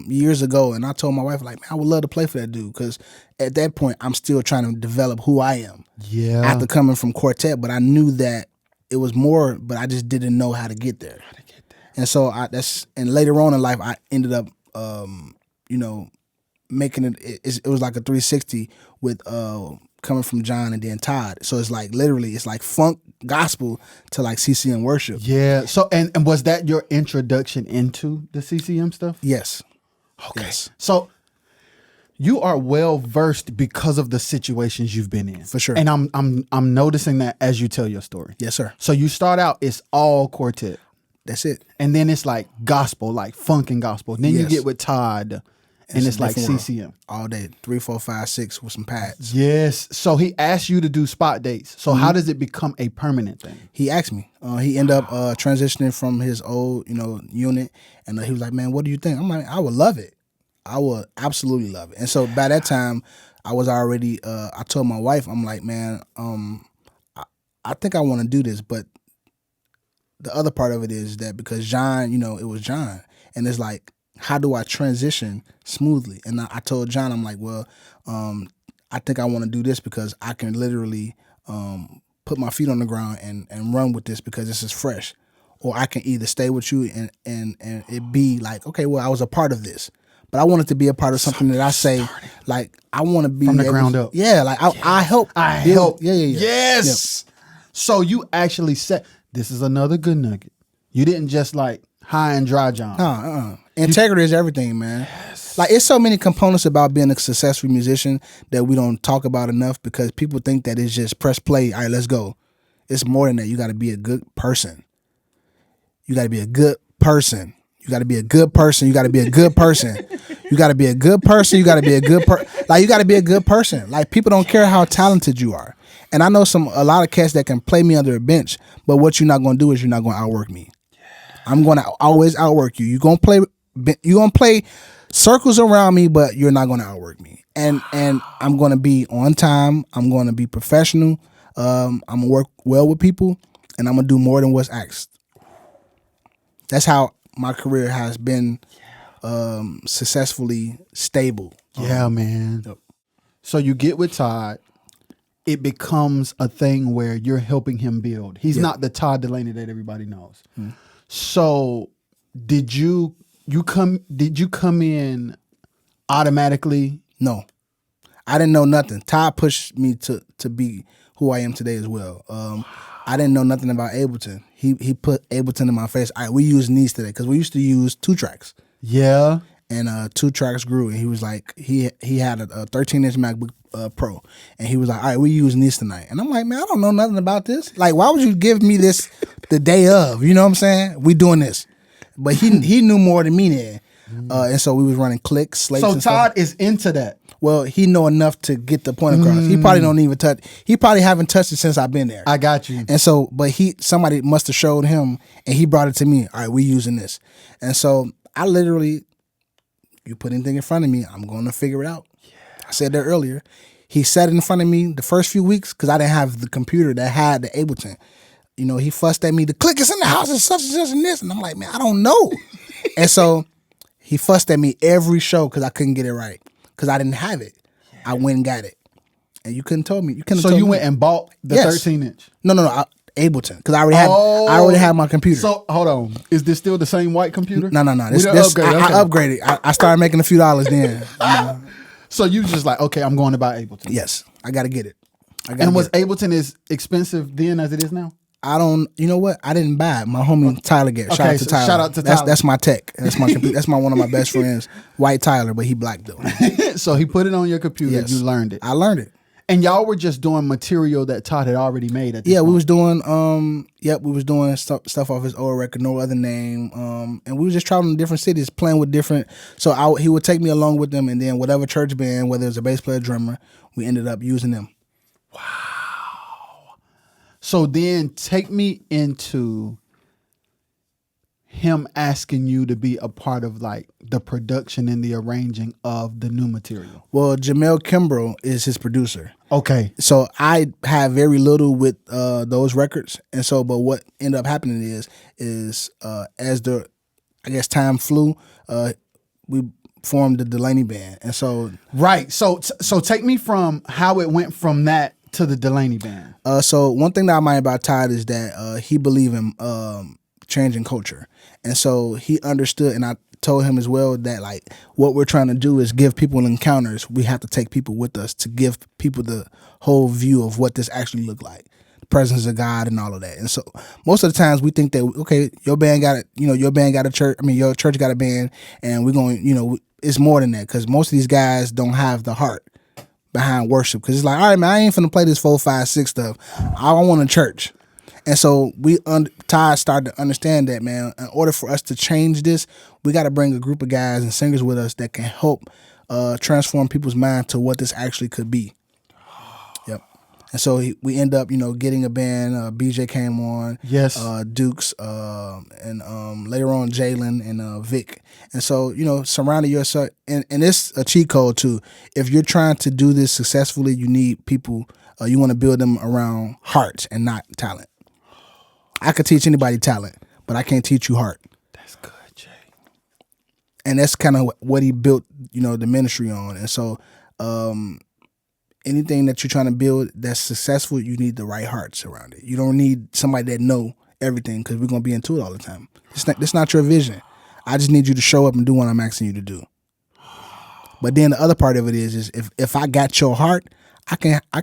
Speaker 1: years ago, and I told my wife, like, man, I would love to play for that dude, because at that point, I'm still trying to develop who I am.
Speaker 2: Yeah.
Speaker 1: After coming from quartet, but I knew that it was more, but I just didn't know how to get there. And so and later on in life, I ended up, making it was like a 360 with coming from John and then Todd. So it's like literally, it's like funk gospel to like CCM worship.
Speaker 2: Yeah. So and was that your introduction into the CCM stuff?
Speaker 1: Yes.
Speaker 2: Okay.
Speaker 1: Yes.
Speaker 2: So you are well versed because of the situations you've been in.
Speaker 1: For sure.
Speaker 2: And I'm noticing that as you tell your story.
Speaker 1: Yes, sir.
Speaker 2: So you start out, it's all quartet.
Speaker 1: That's it.
Speaker 2: And then it's like gospel, like funk and gospel. Then you
Speaker 1: Yes.
Speaker 2: get with Todd, and it's like
Speaker 1: different world.
Speaker 2: CCM.
Speaker 1: All day, 3, 4, 5, 6 with some pads.
Speaker 2: Yes. So he asked you to do spot dates. So how does it become a permanent thing?
Speaker 1: He asked me. He ended up transitioning from his old, unit, and he was like, "Man, what do you think?" I'm like, "I would love it. I would absolutely love it." And so by that time, I was already. I told my wife, I'm like, "Man, I think I want to do this," but the other part of it is that because John, it was John, and it's like, how do I transition smoothly? And I told John, I'm like, well, I think I want to do this because I can literally put my feet on the ground and run with this because this is fresh. Or I can either stay with you and it be like, okay, well, I was a part of this. But I want it to be a part of something that I say, like, I want to be
Speaker 2: From the ground up.
Speaker 1: Yeah, like I help.
Speaker 2: I
Speaker 1: build-
Speaker 2: help.
Speaker 1: Yeah.
Speaker 2: Yes. So you actually said, this is another good nugget. You didn't just like high and dry John.
Speaker 1: Integrity is everything, man. Like, it's so many components about being a successful musician that we don't talk about enough because people think that it's just press play. All right, let's go. It's more than that. You got to be a good person. You got to be a good person. You got to be a good person. You got to be a good person. You got to be a good person. You got to be a good like, you got to be a good person. Like, people don't care how talented you are. And I know a lot of cats that can play me under a bench, but what you're not going to do is you're not going to outwork me. I'm going to always outwork you. You're going to play circles around me, but you're not going to outwork me. And I'm going to be on time. I'm going to be professional. I'm going to work well with people, and I'm going to do more than what's asked. That's how my career has been successfully stable.
Speaker 2: Yeah, man. So you get with Todd. It becomes a thing where you're helping him build. He's not the Todd Delaney that everybody knows. So did you come in automatically?
Speaker 1: No, I didn't know nothing. Todd pushed me to be who I am today as well. I didn't know nothing about Ableton. He put Ableton in my face. All right, we use these today because we used to use 2 tracks.
Speaker 2: Yeah.
Speaker 1: And 2 tracks grew, and he was like, he had a 13-inch MacBook Pro, and he was like, all right, we're using these tonight. And I'm like, man, I don't know nothing about this. Like, why would you give me this the day of? You know what I'm saying? We doing this. But he knew more than me then. And so we was running clicks, slates,
Speaker 2: So
Speaker 1: and
Speaker 2: Todd
Speaker 1: stuff.
Speaker 2: is into that.
Speaker 1: Well, he know enough to get the point across. He probably don't even touch. He probably haven't touched it since I've been there.
Speaker 2: I got you.
Speaker 1: And so, but somebody must have showed him, and he brought it to me. All right, we using this. And so I literally, you put anything in front of me, I'm going to figure it out. Yeah. I said that earlier. He sat in front of me the first few weeks because I didn't have the computer that had the Ableton. He fussed at me. The click is in the house and such and this. And I'm like, man, I don't know. And so he fussed at me every show because I couldn't get it right because I didn't have it. Yeah. I went and got it. And you couldn't tell me.
Speaker 2: So you went and bought the 13-inch?
Speaker 1: No. Ableton, because I already had my computer.
Speaker 2: So hold on, is this still the same white computer?
Speaker 1: No.
Speaker 2: I
Speaker 1: upgraded. I started making a few dollars then.
Speaker 2: So you just like, okay, I'm going to buy Ableton.
Speaker 1: Yes, I got to get it.
Speaker 2: And was Ableton as expensive then as it is now?
Speaker 1: I don't. You know what? I didn't buy it. My homie Tyler get. Shout out to Tyler.
Speaker 2: Shout out to Tyler.
Speaker 1: That's my tech. That's my computer. That's one of my best friends, White Tyler, but he black though.
Speaker 2: So he put it on your computer.
Speaker 1: Yes.
Speaker 2: You learned it.
Speaker 1: I learned it.
Speaker 2: And y'all were just doing material that Todd had already made at this
Speaker 1: point.
Speaker 2: We
Speaker 1: was doing we was doing stuff off his old record, No Other Name. And we was just traveling to different cities, playing with different. So he would take me along with them, and then whatever church band, whether it was a bass player, drummer, we ended up using them.
Speaker 2: Wow. So then take me into him asking you to be a part of like the production and the arranging of the new material.
Speaker 1: Well, Jamel Kimbrough is his producer.
Speaker 2: Okay.
Speaker 1: So I have very little with those records. And so, but what ended up happening is as time flew, we formed the Delaney Band. And so.
Speaker 2: Right. So take me from how it went from that to the Delaney Band.
Speaker 1: So one thing that I admire about Todd is that he believed in changing culture. And so he understood, and I told him as well that like what we're trying to do is give people encounters. We have to take people with us to give people the whole view of what this actually looked like, the presence of God and all of that. And so most of the times we think that, okay, your band got a church. I mean, your church got a band, and we're going, it's more than that, because most of these guys don't have the heart behind worship. Because it's like, all right, man, I ain't finna play this 4, 5, 6 stuff. I want a church. And so Todd started to understand that, man, in order for us to change this, we got to bring a group of guys and singers with us that can help transform people's mind to what this actually could be. Yep. And so we end up, getting a band. BJ came on.
Speaker 2: Yes.
Speaker 1: Dukes, and later on Jalen and Vic. And so, surrounding yourself, and it's a cheat code too. If you're trying to do this successfully, you need people. You want to build them around heart and not talent. I could teach anybody talent, but I can't teach you heart.
Speaker 2: That's good, Jay.
Speaker 1: And that's kind of what he built, the ministry on. And so, anything that you're trying to build that's successful, you need the right hearts around it. You don't need somebody that know everything, because we're going to be into it all the time. It's not your vision. I just need you to show up and do what I'm asking you to do. But then the other part of it is if I got your heart,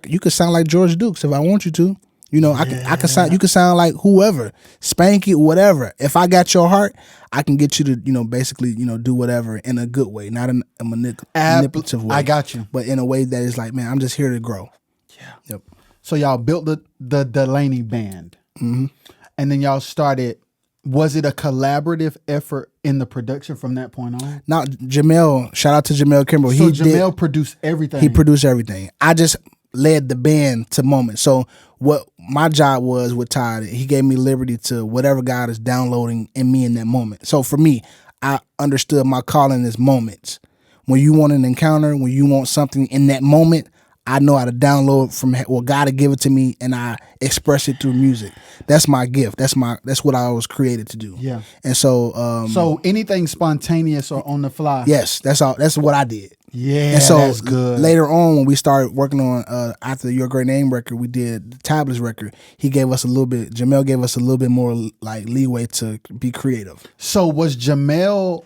Speaker 1: you could sound like George Dukes if I want you to. I can sound. You can sound like whoever, Spanky, whatever. If I got your heart, I can get you to, basically, do whatever in a good way, not in a manipulative way.
Speaker 2: I got you,
Speaker 1: but in a way that is like, man, I'm just here to grow.
Speaker 2: Yeah.
Speaker 1: Yep.
Speaker 2: So y'all built the Delaney band, and then y'all started. Was it a collaborative effort in the production from that point on?
Speaker 1: Now, Jamel, shout out to Jamel Kimball.
Speaker 2: So Jamel produced everything.
Speaker 1: He produced everything. I just led the band to moments. So what my job was with Todd, he gave me liberty to whatever God is downloading in me in that moment. So for me, I understood my calling as moments. When you want an encounter, when you want something in that moment, I know how to download from God to give it to me, and I express it through music. That's my gift. That's what I was created to do.
Speaker 2: Yeah.
Speaker 1: And so,
Speaker 2: so anything spontaneous or on the fly?
Speaker 1: Yes, that's all. That's what I did.
Speaker 2: Yeah,
Speaker 1: and so
Speaker 2: that's good.
Speaker 1: Later on, when we started working on after Your Great Name record, we did the Tablets record. He gave us a little bit. Jamel gave us a little bit more like leeway to be creative.
Speaker 2: So was Jamel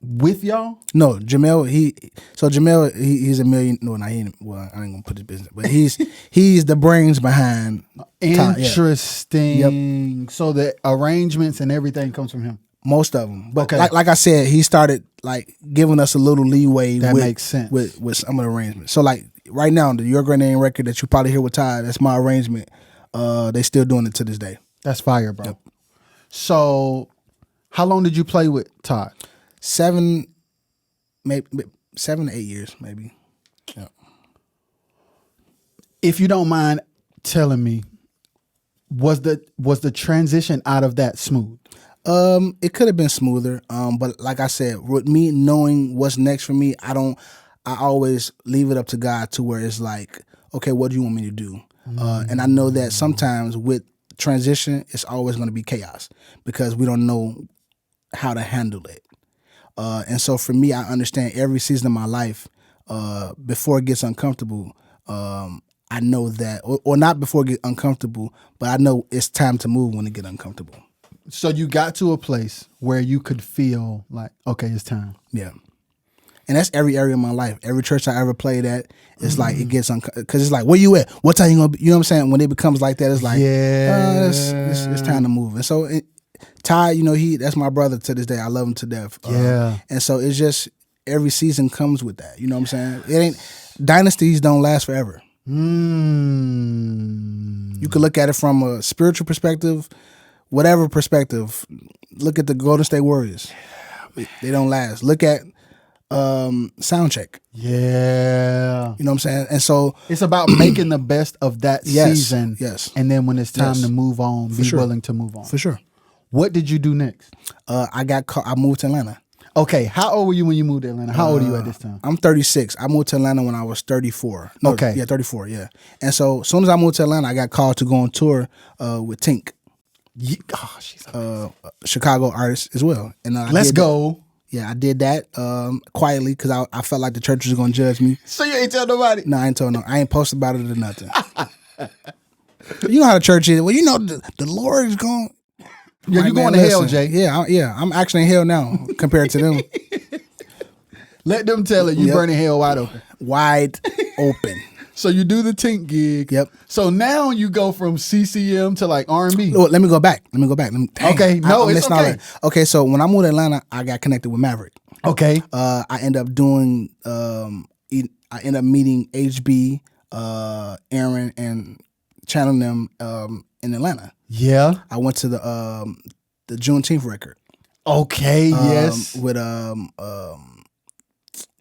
Speaker 2: with y'all?
Speaker 1: No, Jamel. He's a million. No, not he. Well, I ain't gonna put his business, but he's the brains behind.
Speaker 2: Interesting.
Speaker 1: Yep.
Speaker 2: So the arrangements and everything comes from him.
Speaker 1: Most of them, but
Speaker 2: okay.
Speaker 1: like I said, he started like giving us a little leeway.
Speaker 2: That makes sense
Speaker 1: with some of the arrangements. So like right now, the Your Great Name record that you probably hear with Todd, that's my arrangement. They still doing it to this day.
Speaker 2: That's fire, bro.
Speaker 1: Yep.
Speaker 2: So, how long did you play with Todd?
Speaker 1: 7 to 8 years, maybe. Yeah.
Speaker 2: If you don't mind telling me, was the transition out of that smooth?
Speaker 1: It could have been smoother. But like I said, with me knowing what's next for me, I always leave it up to God to where it's like, okay, what do you want me to do? And I know that sometimes with transition, it's always going to be chaos because we don't know how to handle it. And so for me, I understand every season of my life, before it gets uncomfortable, I know that, or not before it gets uncomfortable, but I know it's time to move when it get uncomfortable.
Speaker 2: So you got to a place where you could feel like, okay, it's time.
Speaker 1: Yeah. And that's every area of my life. Every church I ever played at, it's like it gets because it's like, where you at? What time you gonna be? You know what I'm saying? When it becomes like that, it's like,
Speaker 2: yeah,
Speaker 1: it's time to move. And so Ty, that's my brother to this day. I love him to death.
Speaker 2: Yeah.
Speaker 1: And so it's just every season comes with that. You know what I'm saying? It ain't dynasties don't last forever. You could look at it from a spiritual perspective, whatever perspective. Look at the Golden State Warriors. Yeah, they don't last. Look at Soundcheck.
Speaker 2: Yeah.
Speaker 1: You know what I'm saying? And so
Speaker 2: it's about making the best of that season.
Speaker 1: Yes.
Speaker 2: And then when it's time to move on, be willing to move on.
Speaker 1: For sure.
Speaker 2: What did you do next?
Speaker 1: I moved to Atlanta.
Speaker 2: Okay. How old were you when you moved to Atlanta? How old are you at this time?
Speaker 1: I'm 36. I moved to Atlanta when I was 34. No,
Speaker 2: okay.
Speaker 1: Yeah, 34, yeah. And so as soon as I moved to Atlanta, I got called to go on tour with Tink.
Speaker 2: Yeah. Oh, she's
Speaker 1: Chicago artist as well. And
Speaker 2: let's go.
Speaker 1: Yeah, I did that quietly because I felt like the church was going to judge me.
Speaker 2: So you ain't tell nobody?
Speaker 1: No, I ain't told no. I ain't posted about it or nothing. You know how the church is. Well, the Lord is going.
Speaker 2: Yeah, you going to hell, Jay.
Speaker 1: Yeah. I'm actually in hell now compared to them.
Speaker 2: Let them tell it. You burning hell wide open.
Speaker 1: Wide open.
Speaker 2: So you do the Tink gig.
Speaker 1: Yep.
Speaker 2: So now you go from CCM to like R&B.
Speaker 1: Look, let me go back.
Speaker 2: Okay. No, it's okay.
Speaker 1: Okay, so when I moved to Atlanta, I got connected with Maverick.
Speaker 2: Okay.
Speaker 1: I end up doing. I end up meeting HB, Aaron, and channeling them in Atlanta.
Speaker 2: Yeah.
Speaker 1: I went to the Juneteenth record.
Speaker 2: Okay. Yes.
Speaker 1: With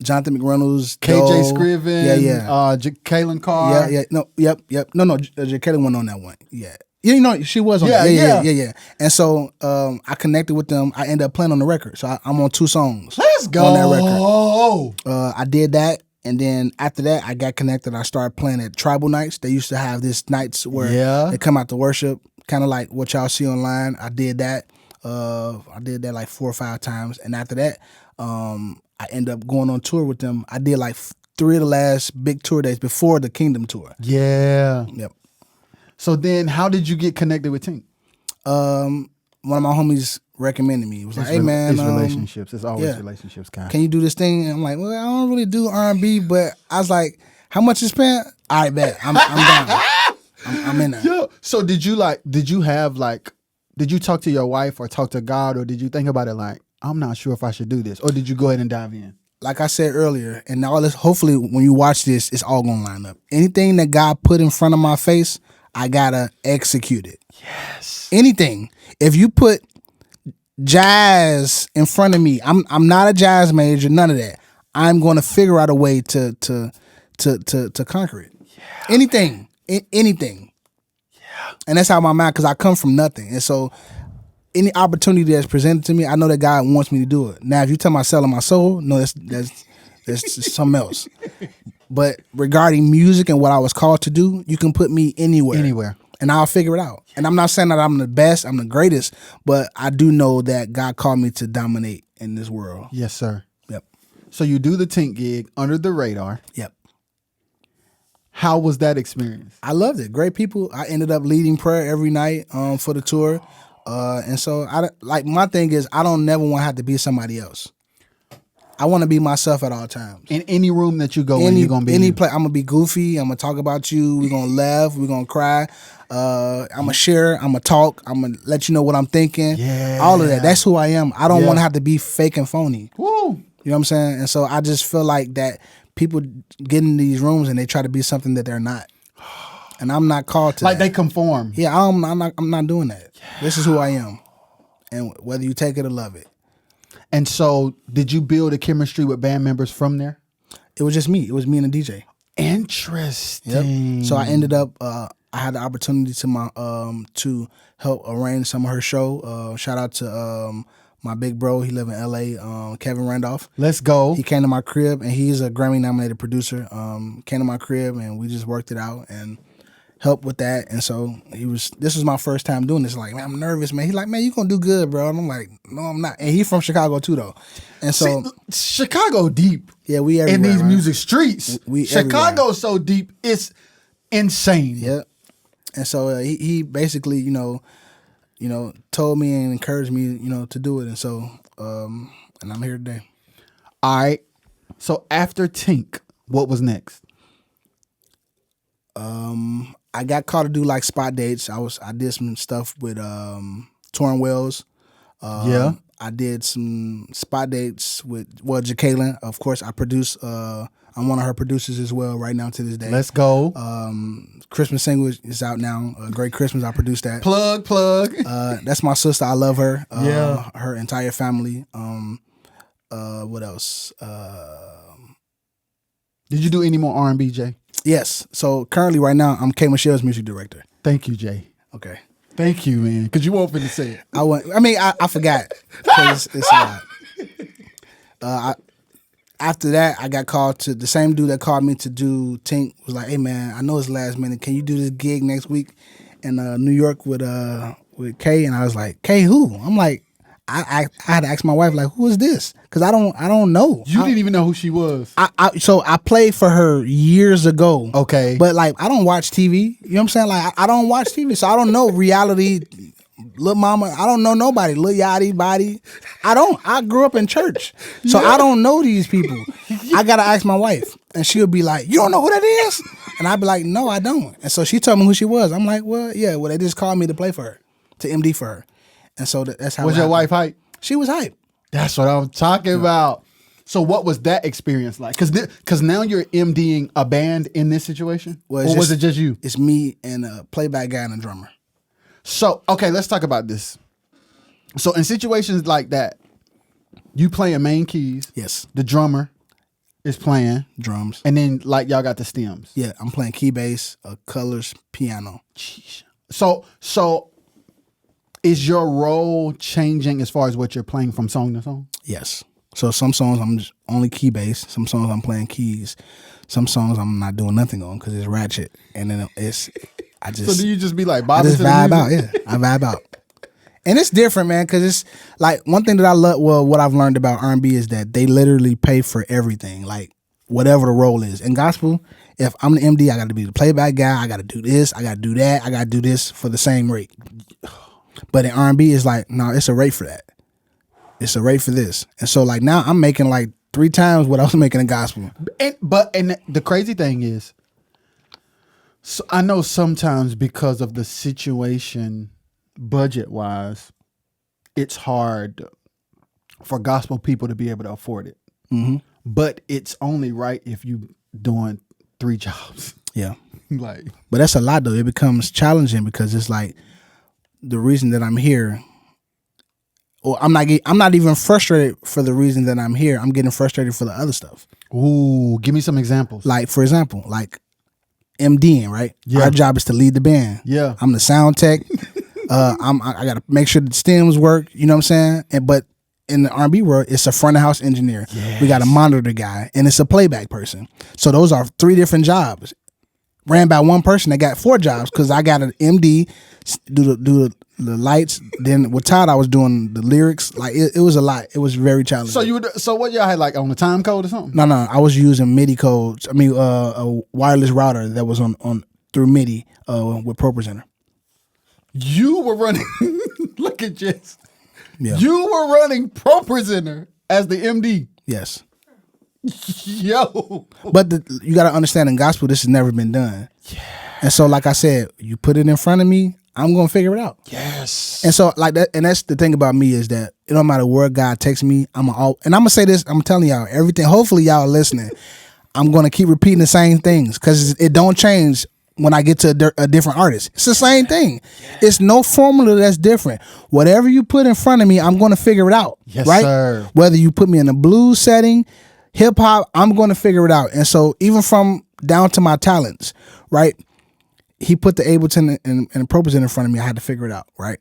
Speaker 1: Jonathan McReynolds,
Speaker 2: KJ Scriven.
Speaker 1: Yeah.
Speaker 2: Kaylin Carr.
Speaker 1: Yeah. No. Yep. No. Kaylin went on that one. Yeah. You know, she was on that. Yeah. And so I connected with them. I ended up playing on the record. So I'm on 2 songs.
Speaker 2: Let's go.
Speaker 1: On that record. I did that. And then after that, I got connected. I started playing at tribal nights. They used to have this nights where they come out to worship, kind of like what y'all see online. I did that. Like 4 or 5 times. And after that, I ended up going on tour with them. I did like 3 of the last big tour days before the Kingdom tour.
Speaker 2: Yeah.
Speaker 1: Yep.
Speaker 2: So then how did you get connected with Tink?
Speaker 1: One of my homies recommended me. It was like, hey man,
Speaker 2: it's relationships. It's always relationships, kind.
Speaker 1: Can you do this thing? And I'm like, well, I don't really do R&B, but I was like, how much is spent? All right, bet. I'm down. I'm in there.
Speaker 2: Yeah. So did you talk to your wife or talk to God, or did you think about it like, I'm not sure if I should do this, or did you go ahead and dive in?
Speaker 1: Like I said earlier, and all this, hopefully when you watch this, it's all gonna line up. Anything that God put in front of my face, I gotta execute it.
Speaker 2: Yes.
Speaker 1: Anything. If you put jazz in front of me, I'm not a jazz major, none of that. I'm gonna figure out a way to conquer it. Yeah. Anything. Anything. Yeah. And that's how my mind, because I come from nothing. And so any opportunity that's presented to me, I know that God wants me to do it. Now, if you tell me selling my soul, no, that's something else. But regarding music and what I was called to do, you can put me anywhere. And I'll figure it out. And I'm not saying that I'm the best, I'm the greatest, but I do know that God called me to dominate in this world.
Speaker 2: Yes, sir.
Speaker 1: Yep.
Speaker 2: So you do the Tink gig under the radar.
Speaker 1: Yep.
Speaker 2: How was that experience?
Speaker 1: I loved it. Great people. I ended up leading prayer every night for the tour. And so my thing is I don't never want to have to be somebody else. I want to be myself at all times.
Speaker 2: In any room that you go in, you're going to be
Speaker 1: any place. I'm going to be goofy. I'm going to talk about you. We're going to laugh. We're going to cry. I'm going to share. I'm going to talk. I'm going to let you know what I'm thinking.
Speaker 2: Yeah.
Speaker 1: All of that. That's who I am. I don't want to have to be fake and phony.
Speaker 2: Woo.
Speaker 1: You know what I'm saying? And so I just feel like that people get in these rooms and they try to be something that they're not. And I'm not called to
Speaker 2: like
Speaker 1: that.
Speaker 2: They conform.
Speaker 1: Yeah, I'm not doing that. Yeah. This is who I am. And whether you take it or love it.
Speaker 2: And so, did you build a chemistry with band members from there?
Speaker 1: It was just me. It was me and the DJ.
Speaker 2: Interesting.
Speaker 1: Yep. So I ended up. I had the opportunity to help arrange some of her show. Shout out to my big bro. He live in L.A. Kevin Randolph.
Speaker 2: Let's go.
Speaker 1: He came to my crib, and he's a Grammy-nominated producer. Came to my crib, and we just worked it out and helped with that. And so this was my first time doing this. Like, man, I'm nervous, man. He's like, man, you gonna do good, bro. And I'm like, no, I'm not. And he's from Chicago too, though. And so
Speaker 2: Chicago deep.
Speaker 1: Yeah, we everywhere.
Speaker 2: In these
Speaker 1: right?
Speaker 2: music streets.
Speaker 1: We
Speaker 2: Chicago's so deep, it's insane.
Speaker 1: Yeah. And so he basically, told me and encouraged me, to do it. And so, and I'm here today.
Speaker 2: All right. So after Tink, what was next?
Speaker 1: I got called to do like spot dates. I did some stuff with Torrin Wells. I did some spot dates with Jacqueline. Of course, I produce. I'm one of her producers as well right now to this day.
Speaker 2: Let's go.
Speaker 1: Christmas single is out now. Great Christmas. I produced that.
Speaker 2: Plug.
Speaker 1: That's my sister. I love her.
Speaker 2: Yeah.
Speaker 1: Her entire family. What else?
Speaker 2: Did you do any more R&B, Jay?
Speaker 1: Yes. So currently, right now, I'm K. Michelle's music director.
Speaker 2: Thank you, Jay.
Speaker 1: Okay.
Speaker 2: Thank you, man. Because you won't finna say it.
Speaker 1: I forgot. Because it's a lot. After that, I got called to the same dude that called me to do Tink. Was like, hey man, I know it's last minute. Can you do this gig next week in New York with Kay? And I was like, Kay, who? I'm like, I had to ask my wife, like, who is this? Because I don't know.
Speaker 2: You didn't even know who she was.
Speaker 1: So I played for her years ago.
Speaker 2: Okay.
Speaker 1: But like, I don't watch TV. You know what I'm saying? Like, I don't watch TV, so I don't know reality. Lil Mama, I don't know nobody. Lil Yachty, Body. I grew up in church. So I don't know these people. I got to ask my wife. And she'll be like, you don't know who that is? And I'd be like, no, I don't. And so she told me who she was. I'm like, well, yeah. Well, they just called me to play for her, to MD for her. And so that's how.
Speaker 2: Was your wife hype?
Speaker 1: She was hype.
Speaker 2: That's what I'm talking about. So what was that experience like? Because now you're MDing a band in this situation,
Speaker 1: Well,
Speaker 2: or was it just you?
Speaker 1: It's me and a playback guy and a drummer.
Speaker 2: So okay, let's talk about this. So in situations like that, you playing main keys.
Speaker 1: Yes.
Speaker 2: The drummer is playing
Speaker 1: Drums.
Speaker 2: and then like y'all got the stems.
Speaker 1: Yeah, I'm playing key bass, colors, piano.
Speaker 2: Jeez. So is your role changing as far as what you're playing from song to song?
Speaker 1: Yes. So some songs I'm just only key bass. Some songs I'm playing keys. Some songs I'm not doing nothing on because it's ratchet. And then
Speaker 2: So do you just be like
Speaker 1: I
Speaker 2: bobbing
Speaker 1: just
Speaker 2: to the
Speaker 1: vibe
Speaker 2: music?
Speaker 1: out. Yeah, I vibe out. And it's different, man, because it's like one thing that I love. Well, what I've learned about R&B is that they literally pay for everything, like whatever the role is. In gospel, if I'm the MD, I got to be the playback guy. I got to do this. I got to do that. I got to do this for the same rate. But in R&B, it's like, no, it's a rate for that. It's a rate for this. And so like now I'm making like 3 times what I was making in gospel.
Speaker 2: And the crazy thing is, so I know sometimes because of the situation, budget wise, it's hard for gospel people to be able to afford it.
Speaker 1: Mm-hmm.
Speaker 2: But it's only right if you doing 3 jobs.
Speaker 1: Yeah.
Speaker 2: Like,
Speaker 1: But that's a lot though. It becomes challenging because it's like the reason that I'm here, or I'm not even frustrated for the reason that I'm here. I'm getting frustrated for the other stuff.
Speaker 2: ooh, give me some examples.
Speaker 1: Like for example, like MDing, right?
Speaker 2: Yeah.
Speaker 1: Our job is to lead the band.
Speaker 2: Yeah.
Speaker 1: I'm the sound tech. I got to make sure the stems work. You know what I'm saying? But in the R&B world, it's a front of house engineer.
Speaker 2: Yes.
Speaker 1: We got a monitor guy, and it's a playback person. So those are 3 different jobs ran by one person that got 4 jobs because I got an MD do the lights. Then with Todd, I was doing the lyrics. Like it was a lot. It was very challenging.
Speaker 2: So what y'all had like on the time code or something?
Speaker 1: No, I was using MIDI codes. I mean, a wireless router that was on through MIDI with ProPresenter.
Speaker 2: You were running. Look at this.
Speaker 1: Yeah.
Speaker 2: You were running ProPresenter as the MD.
Speaker 1: Yes.
Speaker 2: Yo.
Speaker 1: But you got to understand in gospel, this has never been done. Yeah. And so, like I said, you put it in front of me, I'm going to figure it out.
Speaker 2: Yes.
Speaker 1: And so, like that, and that's the thing about me is that it don't matter where God takes me, and I'm going to say this, I'm telling y'all, everything, hopefully y'all are listening, I'm going to keep repeating the same things because it don't change when I get to a different artist. It's the same thing. It's no formula that's different. Whatever you put in front of me, I'm going to figure it out.
Speaker 2: Yes,
Speaker 1: right?
Speaker 2: sir.
Speaker 1: Whether you put me in a blues setting, hip hop, I'm going to figure it out. And so even from down to my talents, right? He put the Ableton and ProPresenter in front of me. I had to figure it out, right?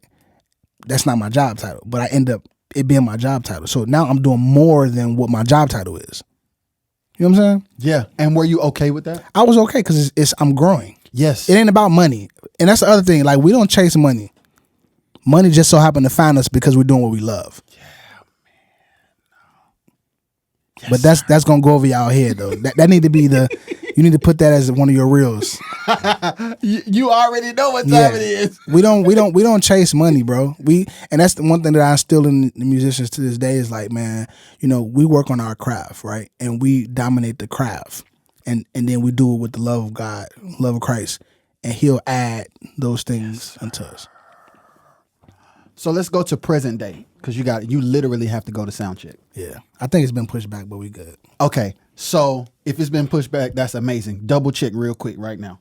Speaker 1: That's not my job title, but I end up it being my job title. So now I'm doing more than what my job title is. You know what I'm saying?
Speaker 2: Yeah. And were you okay with that?
Speaker 1: I was okay because I'm growing.
Speaker 2: Yes.
Speaker 1: It ain't about money. And that's the other thing. Like, we don't chase money. Money just so happened to find us because we're doing what we love. Yeah, man. But that's gonna go over y'all head though. That need to be you need to put that as one of your reels.
Speaker 2: You already know what time it is.
Speaker 1: We don't chase money, bro. And that's the one thing that I instill in the musicians to this day is like, man, we work on our craft, right? And we dominate the craft. And then we do it with the love of God, love of Christ, and He'll add those things unto us.
Speaker 2: So let's go to present day because you literally have to go to sound check.
Speaker 1: Yeah, I think it's been pushed back, but we good.
Speaker 2: Okay, so if it's been pushed back, that's amazing. Double check real quick right now.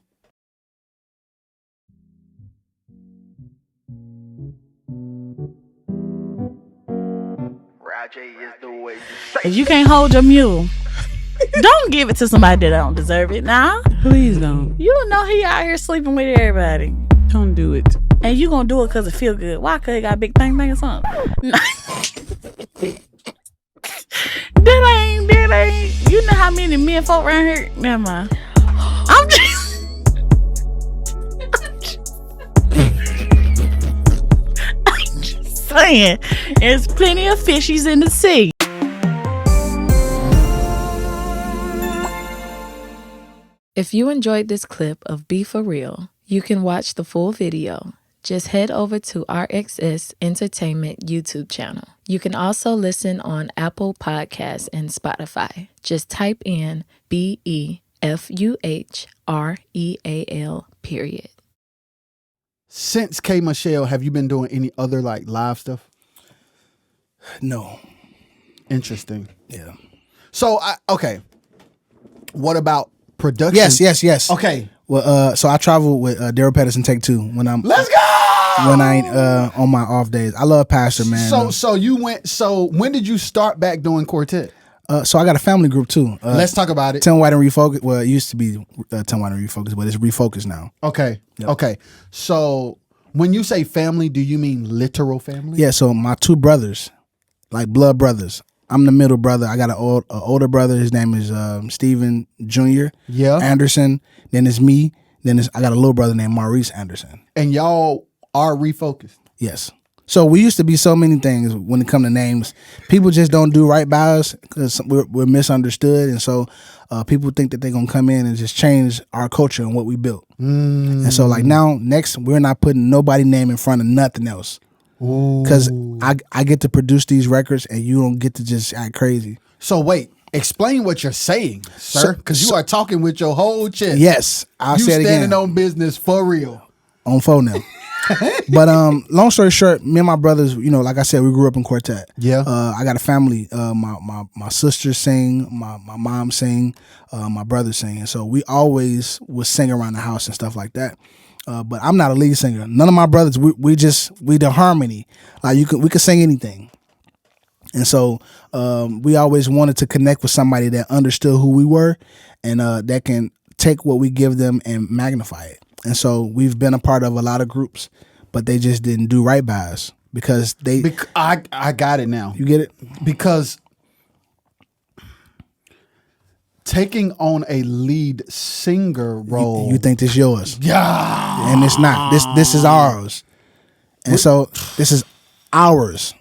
Speaker 3: Roger is the way you say.
Speaker 5: If you can't hold your mule, don't give it to somebody that don't deserve it. Nah,
Speaker 6: Please don't.
Speaker 5: you know he out here sleeping with everybody,
Speaker 6: Don't do it.
Speaker 5: and you gonna do it because it feel good. Why? Cause he got a big thing or something. That ain't. You know how many men folk around here? Never mind. I'm just. I'm just saying, there's plenty of fishies in the sea.
Speaker 7: If you enjoyed this clip of Be For Real, you can watch the full video. Just head over to RXS Entertainment YouTube channel. You can also listen on Apple Podcasts and Spotify. Just type in BEFUHREAL.
Speaker 2: Since K Michelle, have you been doing any other like live stuff?
Speaker 1: No.
Speaker 2: Interesting.
Speaker 1: Yeah.
Speaker 2: So okay. What about production?
Speaker 1: Yes.
Speaker 2: Okay.
Speaker 1: Well, so I travel with Daryl Pedersen Take Two when I'm
Speaker 2: Let's go.
Speaker 1: when I ain't on my off days. I love Pastor, man.
Speaker 2: So you went. So when did you start back doing quartet?
Speaker 1: So I got a family group too.
Speaker 2: Let's talk about it.
Speaker 1: 10 White and Refocus. Well, it used to be 10 White and Refocus, but it's Refocus now.
Speaker 2: Okay.
Speaker 1: Yep.
Speaker 2: Okay. So when you say family, do you mean literal family?
Speaker 1: Yeah. So my two brothers, like blood brothers. I'm the middle brother. I got an older brother. His name is Stephen Jr.
Speaker 2: Yeah.
Speaker 1: Anderson. Then it's me. Then I got a little brother named Maurice Anderson.
Speaker 2: And y'all are refocused.
Speaker 1: Yes. So we used to be so many things when it come to names. People just don't do right by us because we're misunderstood, and so people think that they're gonna come in and just change our culture and what we built. And so like now, next we're not putting nobody name in front of nothing else because I get to produce these records and you don't get to just act crazy.
Speaker 2: So wait, explain what you're saying, sir, because you are talking with your whole chest.
Speaker 1: Yes, I'll
Speaker 2: you
Speaker 1: say it again.
Speaker 2: standing on business for real.
Speaker 1: On phone now. But long story short, me and my brothers, like I said, we grew up in quartet.
Speaker 2: Yeah.
Speaker 1: I got a family. My sisters sing, my mom sing, my brothers sing, and so we always would sing around the house and stuff like that. But I'm not a lead singer. None of my brothers. We the harmony. Like we could sing anything. And so we always wanted to connect with somebody that understood who we were and that can take what we give them and magnify it. And so we've been a part of a lot of groups, but they just didn't do right by us because they...
Speaker 2: I got it now.
Speaker 1: You get it?
Speaker 2: Because taking on a lead singer role...
Speaker 1: You think this yours.
Speaker 2: Yeah.
Speaker 1: And it's not. This is ours. And so this is ours.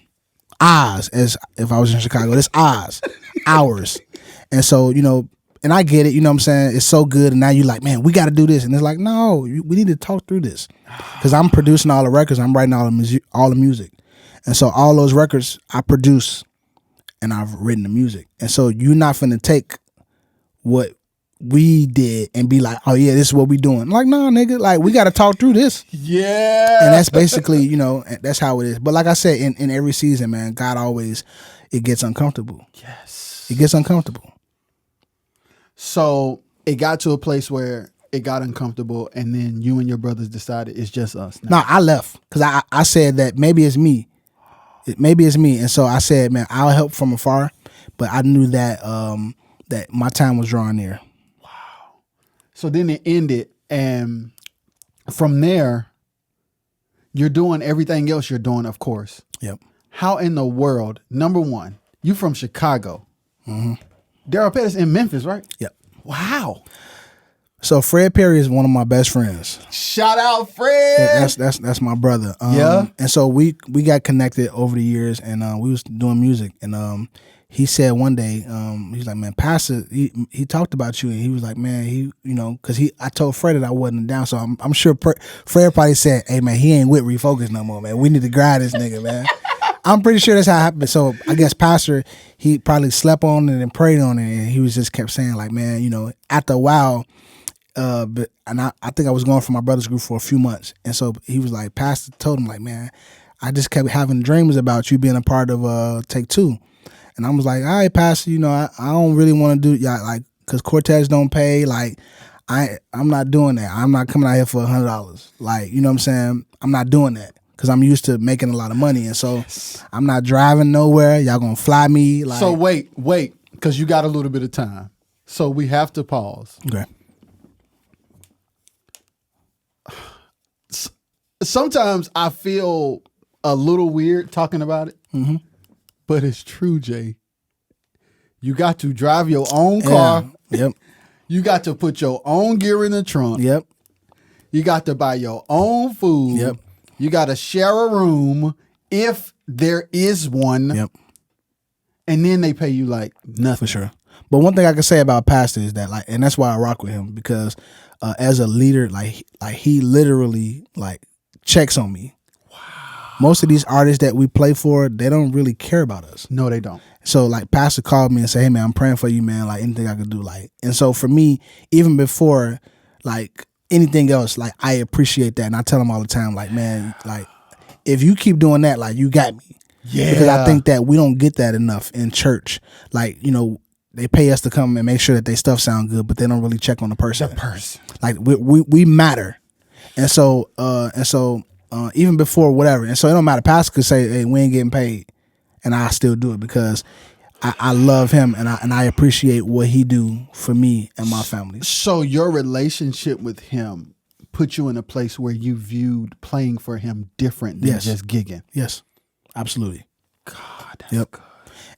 Speaker 1: Ours, as if I was in Chicago. This ours. Ours. And so, and I get it, you know what I'm saying? It's so good, and now you're like, man, we got to do this. And it's like, no, we need to talk through this. Because I'm producing all the records, I'm writing all the music. And so all those records I produce, and I've written the music. And so you're not finna take what we did and be like, oh yeah, this is what we doing. I'm like, no, nigga, like we got to talk through this.
Speaker 2: Yeah.
Speaker 1: And that's basically, that's how it is. But like I said, in every season, man, God always, it gets uncomfortable.
Speaker 2: Yes.
Speaker 1: It gets uncomfortable.
Speaker 2: So it got to a place where it got uncomfortable, and then you and your brothers decided it's just us now.
Speaker 1: No, I left because I said that maybe it's me. Maybe it's me. And so I said, man, I'll help from afar. But I knew that that my time was drawing near.
Speaker 2: Wow. So then it ended, and from there, you're doing everything else you're doing, of course.
Speaker 1: Yep.
Speaker 2: How in the world, number one, you from Chicago.
Speaker 1: Mm-hmm.
Speaker 2: Daryl Pettis in Memphis, right?
Speaker 1: Yep.
Speaker 2: Wow.
Speaker 1: So Fred Perry is one of my best friends.
Speaker 2: Shout out Fred.
Speaker 1: Yeah, that's my brother.
Speaker 2: Yeah.
Speaker 1: And so we got connected over the years, and we was doing music. And he said one day, he's like, man, Pastor, he talked about you, and he was like, man, because I told Fred that I wasn't down, so I'm sure Fred probably said, hey man, he ain't with Refocus no more, man. We need to grind this nigga, man. I'm pretty sure that's how it happened. So I guess Pastor, he probably slept on it and prayed on it, and he was just kept saying like, man, after a while, I think I was going for my brother's group for a few months, and so he was like, Pastor told him like, man, I just kept having dreams about you being a part of Take Two, and I was like, all right, Pastor, I don't really want to do like because quartets don't pay, like I'm not doing that. I'm not coming out here for $100, like you know what I'm saying. I'm not doing that. Because I'm used to making a lot of money. And so I'm not driving nowhere. Y'all going to fly me. Like.
Speaker 2: So wait, because you got a little bit of time. So we have to pause.
Speaker 1: Okay.
Speaker 2: Sometimes I feel a little weird talking about it. Mm-hmm. But it's true, Jay. You got to drive your own car.
Speaker 1: Yeah. Yep.
Speaker 2: You got to put your own gear in the trunk.
Speaker 1: Yep.
Speaker 2: You got to buy your own food.
Speaker 1: Yep.
Speaker 2: You got to share a room if there is one.
Speaker 1: Yep.
Speaker 2: And then they pay you like nothing.
Speaker 1: For sure. But one thing I can say about Pastor is that and that's why I rock with him, because as a leader, like he literally checks on me. Wow. Most of these artists that we play for, they don't really care about us.
Speaker 2: No, they don't.
Speaker 1: So Pastor called me and said, hey man, I'm praying for you, man. Like anything I could do. And so for me, even before anything else, I appreciate that. And I tell him all the time, man, if you keep doing that, you got me.
Speaker 2: Yeah.
Speaker 1: Because I think that we don't get that enough in church. That's they pay us to come and make sure that they stuff sound good, but they don't really check on the person.
Speaker 2: The person.
Speaker 1: Like we matter, and so even before whatever, and so it don't matter. Pastor could say, "Hey, we ain't getting paid," and I still do it because I love him and I appreciate what he do for me and my family.
Speaker 2: So your relationship with him put you in a place where you viewed playing for him different than just gigging.
Speaker 1: Yes, absolutely.
Speaker 2: God, that's
Speaker 1: Yep.
Speaker 2: good.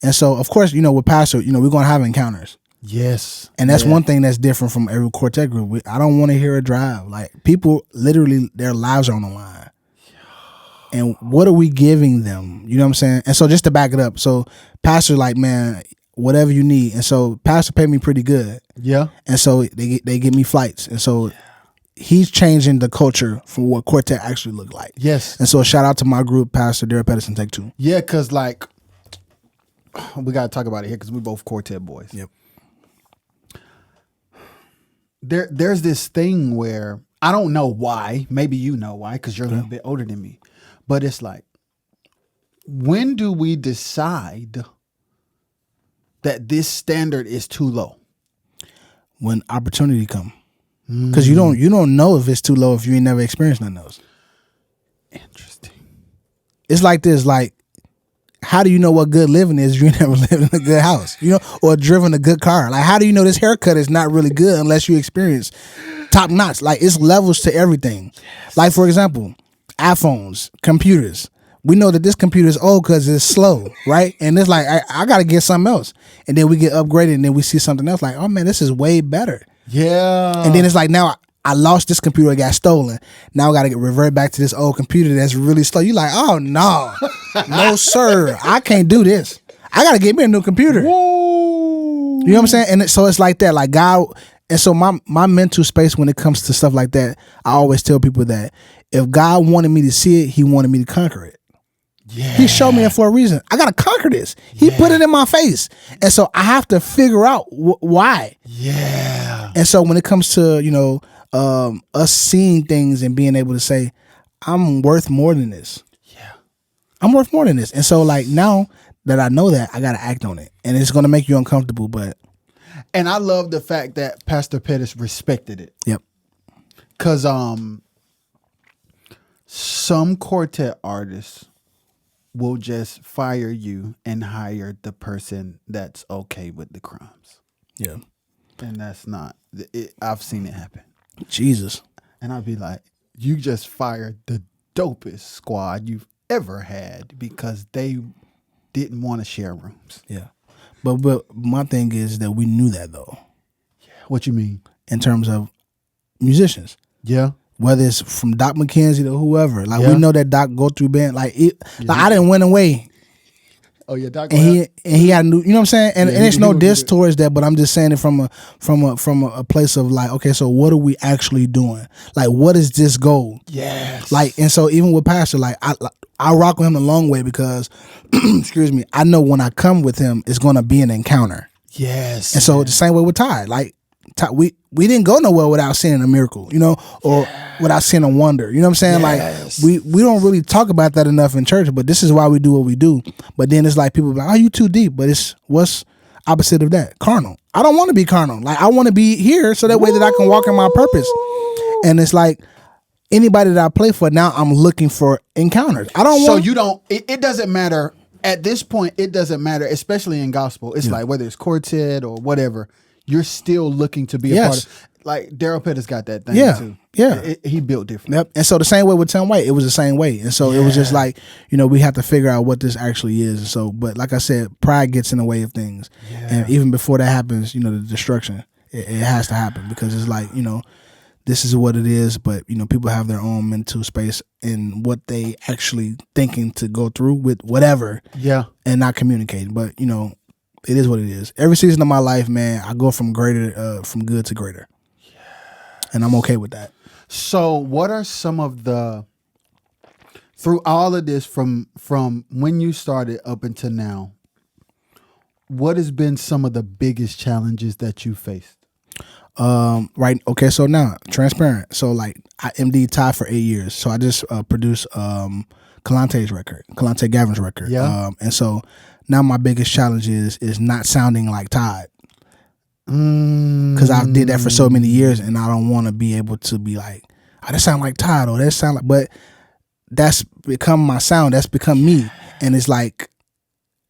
Speaker 1: And so, of course, with Pastor, we're going to have encounters.
Speaker 2: Yes.
Speaker 1: And that's one thing that's different from every quartet group. I don't want to hear a drive. Like, people, literally, their lives are on the line. And what are we giving them? You know what I'm saying? And so just to back it up, so Pastor like, man, whatever you need. And so Pastor paid me pretty good.
Speaker 2: Yeah.
Speaker 1: And so they give me flights. And so he's changing the culture from what quartet actually looked like.
Speaker 2: Yes.
Speaker 1: And so shout out to my group, Pastor Derek Pedersen, Take Two.
Speaker 2: Yeah, because like, we got to talk about it here because we both quartet boys.
Speaker 1: Yep.
Speaker 2: There's this thing where, I don't know why, maybe you know why, because you're a little bit older than me. But it's like, when do we decide that this standard is too low?
Speaker 1: When opportunity come. Because you don't know if it's too low if you ain't never experienced none of those.
Speaker 2: Interesting.
Speaker 1: It's like this, like, how do you know what good living is if you never lived in a good house, or driven a good car? Like, how do you know this haircut is not really good unless you experience top notch? Like, it's levels to everything. Yes. Like, for example, iPhones, computers. We know that this computer is old because it's slow, right? And it's like, I got to get something else. And then we get upgraded and then we see something else like, oh man, this is way better.
Speaker 2: Yeah.
Speaker 1: And then it's like, now I lost this computer, it got stolen. Now I got to revert back to this old computer that's really slow. You like, oh no, no sir, I can't do this. I got to get me a new computer.
Speaker 2: Whoa.
Speaker 1: You know what I'm saying? And so it's like that, like God. And so my mental space when it comes to stuff like that, I always tell people that if God wanted me to see it, he wanted me to conquer it.
Speaker 2: Yeah.
Speaker 1: He showed me it for a reason. I got to conquer this. He put it in my face. And so I have to figure out why.
Speaker 2: Yeah.
Speaker 1: And so when it comes to, us seeing things and being able to say, I'm worth more than this.
Speaker 2: Yeah.
Speaker 1: I'm worth more than this. And so like now that I know that, I got to act on it. And it's going to make you uncomfortable, but.
Speaker 2: And I love the fact that Pastor Pettis respected it.
Speaker 1: Yep.
Speaker 2: Because some quartet artists will just fire you and hire the person that's okay with the crumbs.
Speaker 1: Yeah.
Speaker 2: And that's not, I've seen it happen.
Speaker 1: Jesus.
Speaker 2: And I'd be like, you just fired the dopest squad you've ever had because they didn't want to share rooms.
Speaker 1: Yeah. But my thing is that we knew that though.
Speaker 2: What you mean?
Speaker 1: In terms of musicians.
Speaker 2: Yeah.
Speaker 1: Whether it's from Doc McKenzie to whoever. Like we know that Doc go through band. Like I didn't win away.
Speaker 2: Oh yeah, Doc.
Speaker 1: And he had new, you know what I'm saying? And it's no diss towards that, but I'm just saying it from a place of like, okay, so what are we actually doing? Like, what is this goal?
Speaker 2: Yes.
Speaker 1: Like, and so even with Pastor, like I rock with him a long way because, excuse me, I know when I come with him, it's gonna be an encounter.
Speaker 2: Yes.
Speaker 1: And so the same way with Todd, like we didn't go nowhere without seeing a miracle, or without seeing a wonder. You know what I'm saying?
Speaker 2: Yes.
Speaker 1: Like we don't really talk about that enough in church, but this is why we do what we do. But then it's like people be like, oh, you too deep. But it's what's opposite of that? Carnal. I don't want to be carnal. Like I want to be here so that way that I can walk in my purpose. And it's like anybody that I play for now, I'm looking for encounters. I don't
Speaker 2: So
Speaker 1: want.
Speaker 2: you don't. It doesn't matter at this point. It doesn't matter, especially in gospel. It's like whether it's quartet or whatever. You're still looking to be a part of. Like Daryl Pettis got that thing too.
Speaker 1: Yeah.
Speaker 2: He built different.
Speaker 1: Yep. And so the same way with Tim White, it was the same way. And so it was just like, we have to figure out what this actually is. And so, but like I said, pride gets in the way of things. Yeah. And even before that happens, the destruction, it has to happen because it's like, this is what it is. But, people have their own mental space in what they actually thinking to go through with whatever.
Speaker 2: Yeah.
Speaker 1: And not communicating. But, it is what it is. Every season of my life, man, I go from from good to greater. And I'm okay with that.
Speaker 2: So what are some of through all of this from when you started up until now, what has been some of the biggest challenges that you faced?
Speaker 1: Right. Okay. So now transparent. So like I MD Todd for 8 years. So I just produced Kalante Gavin's record.
Speaker 2: Yeah.
Speaker 1: And so now my biggest challenge is not sounding like Todd. because I did that for so many years, and I don't want to be able to be like, oh, that sound like Todd, or that sound like, but that's become my sound. That's become me, and it's like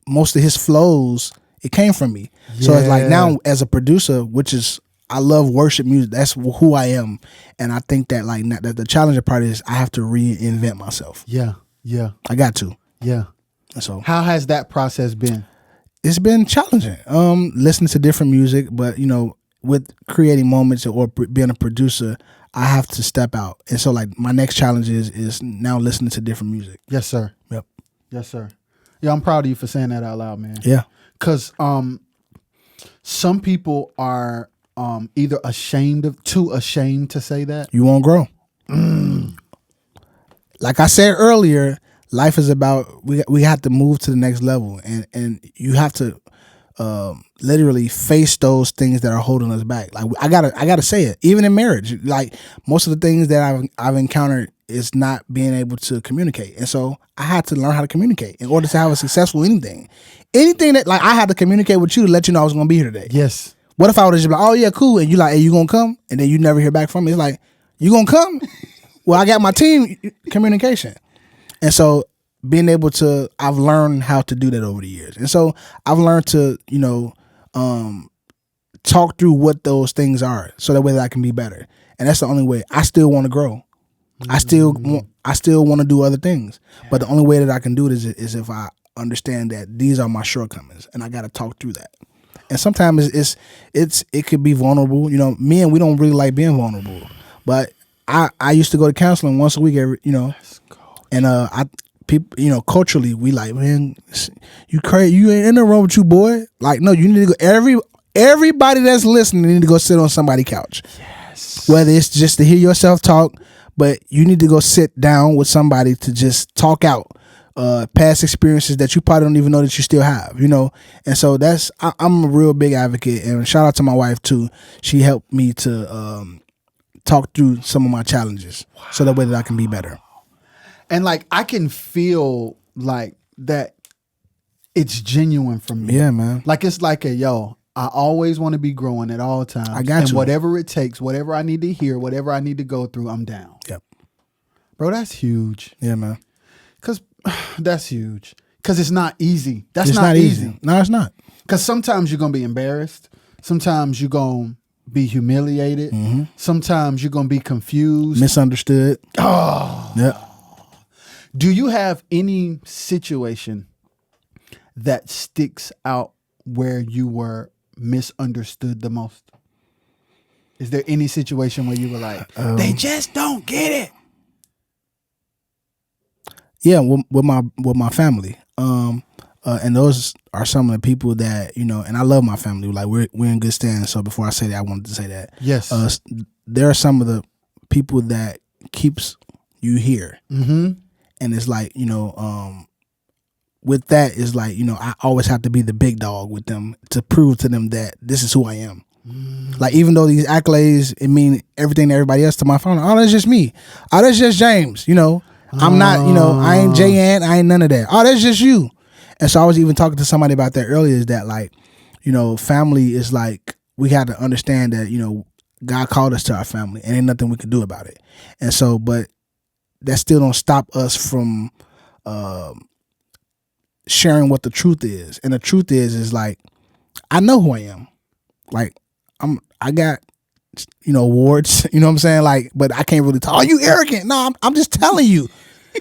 Speaker 1: most of his flows, it came from me. So it's like now as a producer, which is, I love worship music. That's who I am, and I think that like that the challenging part is I have to reinvent myself.
Speaker 2: Yeah.
Speaker 1: I got to.
Speaker 2: Yeah.
Speaker 1: So
Speaker 2: how has that process been?
Speaker 1: It's been challenging. Listening to different music, but with creating moments or being a producer, I have to step out. And so like my next challenge is now listening to different music.
Speaker 2: Yes, sir.
Speaker 1: Yep.
Speaker 2: Yes, sir. Yeah, I'm proud of you for saying that out loud, man.
Speaker 1: Yeah.
Speaker 2: Cause some people are either too ashamed to say that.
Speaker 1: You won't grow. Like I said earlier, life is about we have to move to the next level, and you have to literally face those things that are holding us back. Like I gotta say it. Even in marriage, like most of the things that I've encountered is not being able to communicate, and so I had to learn how to communicate in order to have a successful anything that like I had to communicate with you to let you know I was gonna be here today.
Speaker 2: Yes.
Speaker 1: What if I would have just been like, oh yeah, cool, and you like, hey, you gonna come, and then you never hear back from me? It's like, you gonna come? Well, I got my team communication. And so being able to, I've learned how to do that over the years. And so I've learned to, talk through what those things are so that way that I can be better. And that's the only way. I still want to grow. I still want to do other things. But the only way that I can do it is if I understand that these are my shortcomings and I got to talk through that. And sometimes it could be vulnerable. Men, we don't really like being vulnerable. But I used to go to counseling once a week and people, culturally we like, man, you crazy, you ain't in the wrong with you, boy. Like, no, you need to go. Everybody that's listening need to go sit on somebody's couch. Yes. Whether it's just to hear yourself talk, but you need to go sit down with somebody to just talk out past experiences that you probably don't even know that you still have, And so I'm a real big advocate, and shout out to my wife too. She helped me to talk through some of my challenges so that way that I can be better.
Speaker 2: And like I can feel like that it's genuine from me.
Speaker 1: Yeah, man.
Speaker 2: Like it's like I always want to be growing at all times.
Speaker 1: I got you.
Speaker 2: And whatever it takes, whatever I need to hear, whatever I need to go through, I'm down.
Speaker 1: Yep.
Speaker 2: Bro, that's huge.
Speaker 1: Yeah, man.
Speaker 2: Cause that's huge. Cause it's not easy.
Speaker 1: It's not easy. No, it's not.
Speaker 2: Cause sometimes you're gonna be embarrassed. Sometimes you're gonna be humiliated. Mm-hmm. Sometimes you're gonna be confused.
Speaker 1: Misunderstood.
Speaker 2: Oh.
Speaker 1: Yeah.
Speaker 2: Do you have any situation that sticks out where you were misunderstood the most? Is there any situation where you were like, they just don't get it?
Speaker 1: Yeah, with my family. And those are some of the people that, and I love my family. Like we're in good standing. So before I say that, I wanted to say that.
Speaker 2: Yes.
Speaker 1: There are some of the people that keeps you here. Mm-hmm. And it's like, with that is like, I always have to be the big dog with them to prove to them that this is who I am. Like, even though these accolades, it mean everything to everybody else, to my family, oh, that's just me. Oh, that's just James, I'm not, I ain't JAnt, I ain't none of that. Oh, that's just you. And so I was even talking to somebody about that earlier, is that like, family is like, we got to understand that, God called us to our family and ain't nothing we can do about it. And so, but that still don't stop us from sharing what the truth is. And the truth is like, I know who I am. Like, I got, awards, you know what I'm saying? Like, but I can't really talk. Oh, you arrogant. No, I'm just telling you.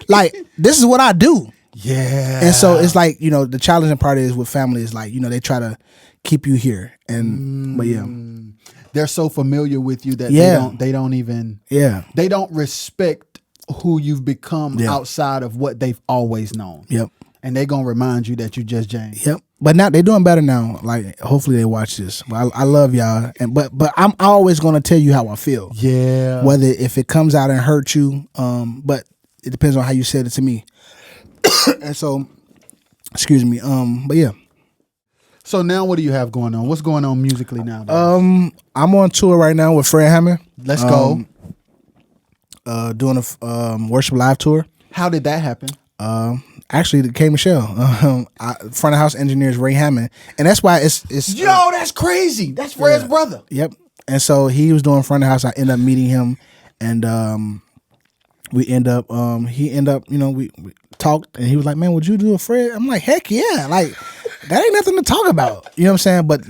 Speaker 1: Like, this is what I do.
Speaker 2: Yeah.
Speaker 1: And so it's like, the challenging part is with family is like, they try to keep you here. And but yeah.
Speaker 2: They're so familiar with you that they don't even they don't respect who you've become outside of what they've always known.
Speaker 1: Yep.
Speaker 2: And they're gonna remind you that you just James.
Speaker 1: Yep. But now they're doing better now. Like, hopefully they watch this. But I love y'all. And but I'm always gonna tell you how I feel.
Speaker 2: Yeah.
Speaker 1: Whether if it comes out and hurt you, but it depends on how you said it to me. And so, excuse me. But yeah.
Speaker 2: So now what do you have going on? What's going on musically now?
Speaker 1: I'm on tour right now with Fred Hammond.
Speaker 2: Let's go.
Speaker 1: Doing a worship live tour.
Speaker 2: How did that happen?
Speaker 1: Actually, the K Michelle, front of house engineer is Ray Hammond, and that's why it's
Speaker 2: Yo, that's crazy. That's Fred's brother.
Speaker 1: Yep. And so he was doing front of house. I ended up meeting him, and we end up he ended up we talked, and he was like, "Man, would you do a Fred?" I'm like, "Heck yeah!" Like that ain't nothing to talk about. You know what I'm saying? But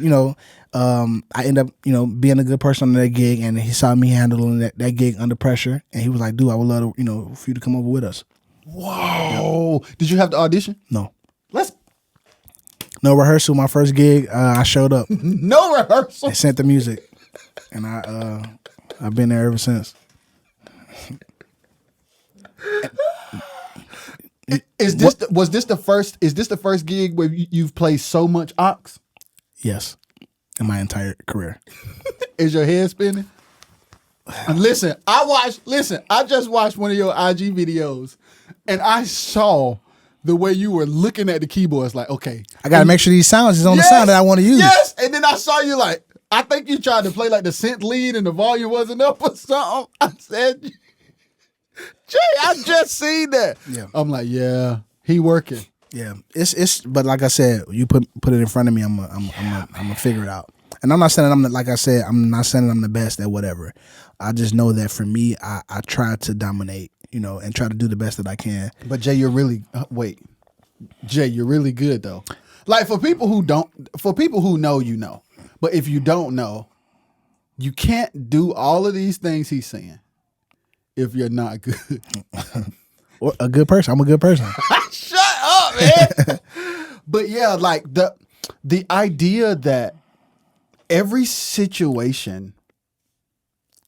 Speaker 1: I end up being a good person on that gig, and he saw me handling that gig under pressure, and he was like, "Dude, I would love to for you to come over with us."
Speaker 2: Whoa. Yep. Did you have the audition?
Speaker 1: No.
Speaker 2: Let's.
Speaker 1: No rehearsal. My first gig, I showed up.
Speaker 2: No rehearsal.
Speaker 1: They sent the music, and I've been there ever since.
Speaker 2: Is this the first gig where you've played so much ox?
Speaker 1: Yes, in my entire career.
Speaker 2: Is your head spinning? Listen, I just watched one of your IG videos, and I saw the way you were looking at the keyboards. Like, okay,
Speaker 1: I gotta make sure these sounds is on the sound that I want to use.
Speaker 2: Yes, and then I saw you like, I think you tried to play like the synth lead and the volume wasn't up or something. I said, Jay, I just seen that.
Speaker 1: Yeah,
Speaker 2: I'm like, yeah, he working.
Speaker 1: Yeah, it's but like I said, you put it in front of me, I'm gonna figure it out. And I'm not saying I'm the best at whatever. I just know that for me, I try to dominate, and try to do the best that I can.
Speaker 2: But Jay, you're really you're really good though. Like for people who know, but if you don't know, you can't do all of these things he's saying if you're not good.
Speaker 1: Or a good person. I'm a good person.
Speaker 2: Shut up, man. But yeah, like the idea that every situation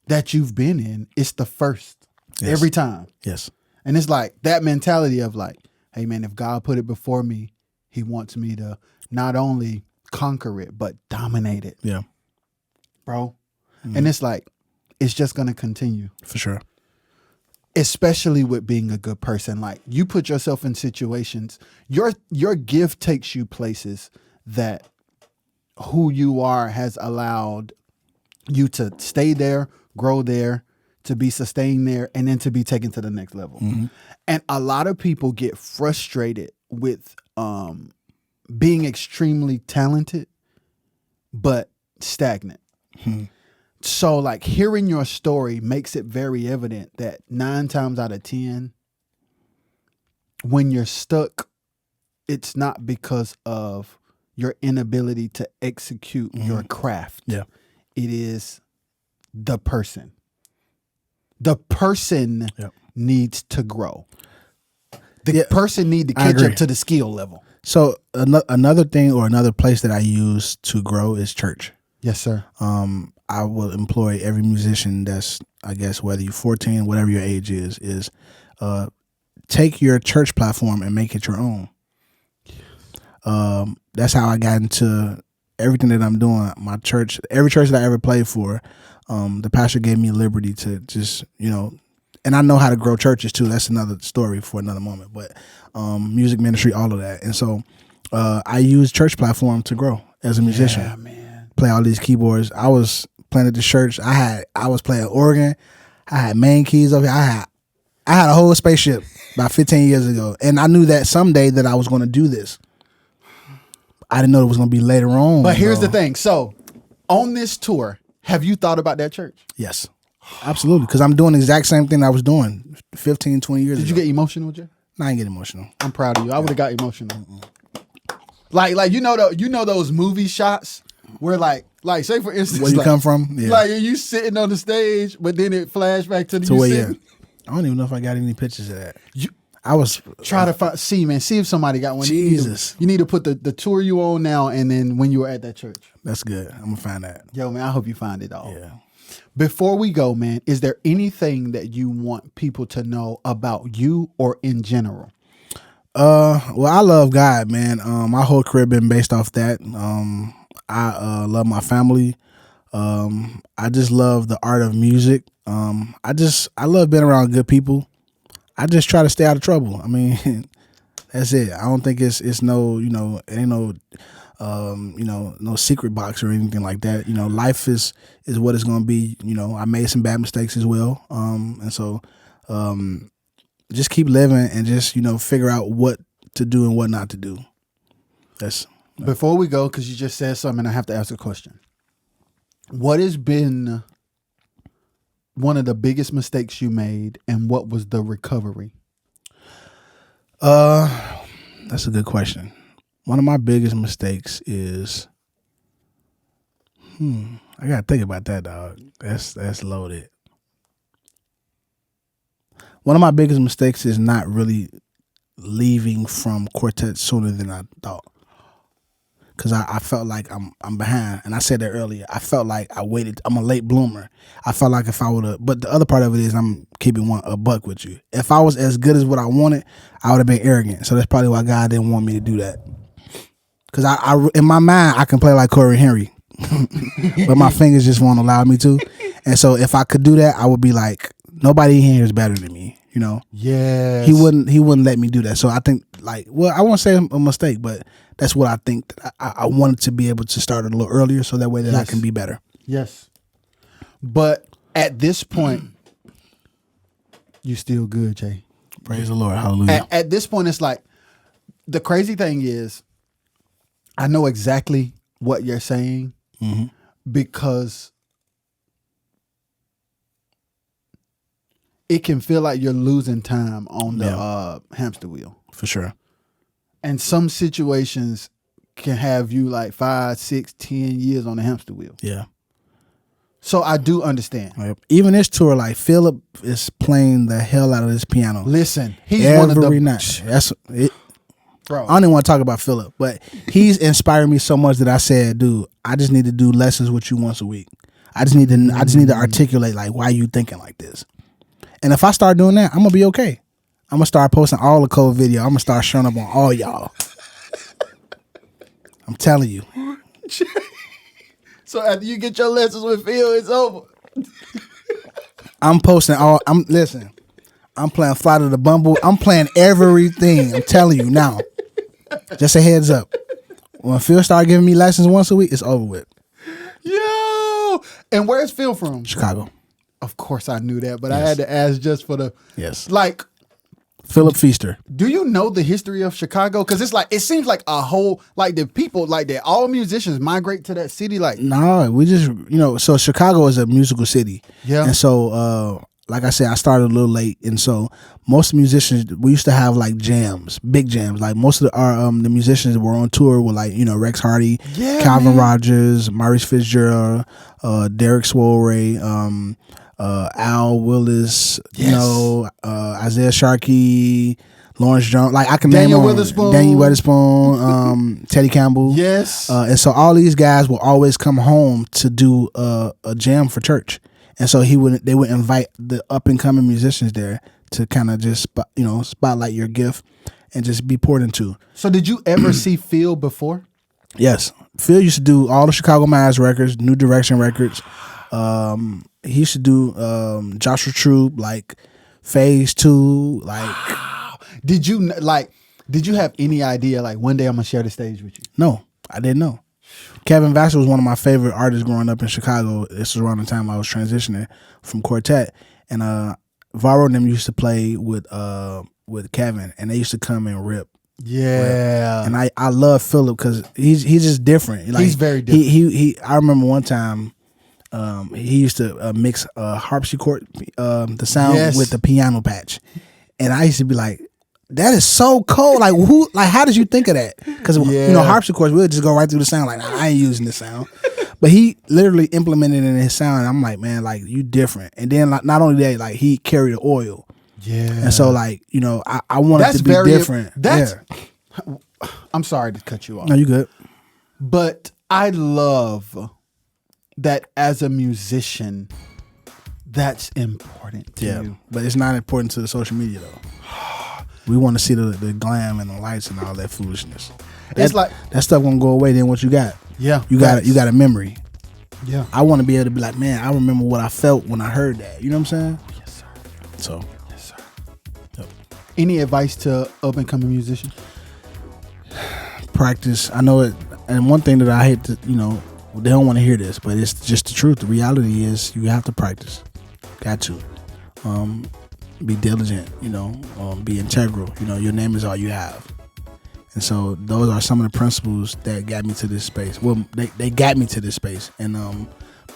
Speaker 2: that you've been in, it's the first. Yes. Every time.
Speaker 1: Yes.
Speaker 2: And it's like that mentality of like, hey man, if God put it before me, he wants me to not only conquer it, but dominate it.
Speaker 1: Yeah.
Speaker 2: Bro. Mm-hmm. And it's like, it's just going to continue.
Speaker 1: For sure.
Speaker 2: Especially with being a good person. Like you put yourself in situations, your gift takes you places that who you are has allowed you to stay there, grow there, to be sustained there, and then to be taken to the next level. Mm-hmm. And a lot of people get frustrated with being extremely talented, but stagnant. Mm-hmm. So like hearing your story makes it very evident that 9 times out of 10, when you're stuck, it's not because of your inability to execute your craft. Yeah. It is the person. The person needs to grow. The person needs to catch up to the skill level.
Speaker 1: So another thing or another place that I use to grow is church.
Speaker 2: Yes, sir.
Speaker 1: I will employ every musician that's, I guess, whether you're 14, whatever your age is take your church platform and make it your own. That's how I got into everything that I'm doing. My church, every church that I ever played for, the pastor gave me liberty to just, and I know how to grow churches too. That's another story for another moment, but music ministry, all of that. And so I use church platform to grow as a musician.
Speaker 2: Yeah, man.
Speaker 1: Play all these keyboards. I was playing at the church. I was playing organ. I had main keys over here. I had a whole spaceship about 15 years ago. And I knew that someday that I was going to do this. I didn't know it was going to be later on.
Speaker 2: But here's the thing. So on this tour, have you thought about that church?
Speaker 1: Yes, absolutely. Because I'm doing the exact same thing I was doing 15, 20 years ago.
Speaker 2: Did you get emotional, Jay?
Speaker 1: No, I didn't get emotional.
Speaker 2: I'm proud of you. I would have got emotional. Like you know those movie shots where like say for instance,
Speaker 1: where you come from,
Speaker 2: like you sitting on the stage, but then it flashed back to the
Speaker 1: where I don't even know if I got any pictures of that. I was
Speaker 2: try to see if somebody got one.
Speaker 1: Jesus,
Speaker 2: you need to put the tour you on now, and then when you were at that church.
Speaker 1: That's good. I'm gonna find that.
Speaker 2: Yo, man, I hope you find it all.
Speaker 1: Yeah.
Speaker 2: Before we go, man, is there anything that you want people to know about you or in general?
Speaker 1: Well, I love God, man. My whole career been based off that. I love my family. I just love the art of music. I love being around good people. I just try to stay out of trouble. I mean, that's it. I don't think it's no, it ain't no, no secret box or anything like that. Life is what it's gonna be. I made some bad mistakes as well. And so, just keep living and just, figure out what to do and what not to do. That's
Speaker 2: Before we go, because you just said something, I have to ask a question. What has been one of the biggest mistakes you made, and what was the recovery?
Speaker 1: that's a good question. One of my biggest mistakes is, I gotta think about that, dog. That's loaded. One of my biggest mistakes is not really leaving from quartet sooner than I thought. Cause I felt like I'm behind, and I said that earlier. I felt like I waited. I'm a late bloomer. I felt like if I would have, but the other part of it is I'm keeping a buck with you. If I was as good as what I wanted, I would have been arrogant. So that's probably why God didn't want me to do that. Cause I in my mind I can play like Corey Henry, but my fingers just won't allow me to. And so if I could do that, I would be like, nobody in here is better than me. You know.
Speaker 2: Yes.
Speaker 1: He wouldn't let me do that. So I think I won't say a mistake, but that's what I think. That I wanted to be able to start a little earlier, so that way that I can be better.
Speaker 2: Yes. But at this point, you still good, Jay.
Speaker 1: Praise the Lord. Hallelujah.
Speaker 2: At this point, it's like, the crazy thing is, I know exactly what you're saying, because it can feel like you're losing time on the hamster wheel.
Speaker 1: For sure.
Speaker 2: And some situations can have you like 5, 6, 10 years on the hamster wheel.
Speaker 1: Yeah.
Speaker 2: So I do understand.
Speaker 1: Right. Even this tour, like Philip is playing the hell out of this piano.
Speaker 2: Listen, he's
Speaker 1: every
Speaker 2: one of the
Speaker 1: night. That's it.
Speaker 2: Bro.
Speaker 1: I don't even want to talk about Philip, but he's inspired me so much that I said, dude, I just need to do lessons with you once a week. I just need to articulate like why you thinking like this. And if I start doing that, I'm gonna be okay. I'm gonna start posting all the code video. I'm gonna start showing up on all y'all. I'm telling you.
Speaker 2: So after you get your lessons with Phil, it's over.
Speaker 1: I'm posting all. Listen. I'm playing Flight of the Bumble. I'm playing everything. I'm telling you now. Just a heads up. When Phil started giving me lessons once a week, it's over with.
Speaker 2: Yo! And where's Phil from?
Speaker 1: Chicago.
Speaker 2: Of course I knew that, but I had to ask just for the...
Speaker 1: Yes.
Speaker 2: Like...
Speaker 1: Philip Feaster.
Speaker 2: Do you know the history of Chicago? Because it's like, it seems like a whole... Like the people, like that all musicians migrate to that city. Like,
Speaker 1: No, we just, so Chicago is a musical city.
Speaker 2: Yeah.
Speaker 1: And so, like I said, I started a little late. And so most musicians, we used to have like jams, big jams. Like most of the musicians were on tour with like, Rex Hardy, Calvin Rogers, Maurice Fitzgerald, Derek Swore, Al Willis, Isaiah Sharkey, Lawrence Jones. Like I can
Speaker 2: Daniel
Speaker 1: name
Speaker 2: Witherspoon.
Speaker 1: Daniel Witherspoon, Teddy Campbell.
Speaker 2: Yes.
Speaker 1: And so all these guys will always come home to do a jam for church. And so they would invite the up and coming musicians there to kind of just spotlight your gift and just be poured into.
Speaker 2: So did you ever see Phil before?
Speaker 1: Yes, Phil used to do all the Chicago Mass records, New Direction records. He used to do Joshua Troop, like Phase 2, like.
Speaker 2: Did you have any idea like one day I'm gonna share the stage with you?
Speaker 1: No, I didn't know. Kevin Vassar was one of my favorite artists growing up in Chicago. This was around the time I was transitioning from quartet, and Varro and them used to play with Kevin, and they used to come and rip.
Speaker 2: Yeah,
Speaker 1: and I love Philip because he's just different. Like,
Speaker 2: he's very different.
Speaker 1: He I remember one time he used to mix harpsichord the sound with the piano patch, and I used to be like, that is so cold. Like who? Like how did you think of that? Because harpsichords we'll just go right through the sound. Like I ain't using this sound, but he literally implemented it in his sound. And I'm like, man, like you different. And then like not only that, like he carried the oil. Yeah. And so like I wanted to be different.
Speaker 2: I'm sorry to cut you off.
Speaker 1: No, you good.
Speaker 2: But I love that as a musician, that's important to you.
Speaker 1: But it's not important to the social media though. We want to see the glam and the lights and all that foolishness.
Speaker 2: It's like
Speaker 1: that stuff gonna go away. Then what you got?
Speaker 2: Yeah,
Speaker 1: you got a memory.
Speaker 2: Yeah,
Speaker 1: I want to be able to be like, man, I remember what I felt when I heard that. You know what I'm saying?
Speaker 2: Yes, sir.
Speaker 1: So,
Speaker 2: yes, sir. Yep. Any advice to up and coming musicians?
Speaker 1: Practice. I know it. And one thing that I hate to, they don't want to hear this, but it's just the truth. The reality is you have to practice. Got to. Be diligent, be integral. Your name is all you have. And so those are some of the principles that got me to this space. Well, they got me to this space. And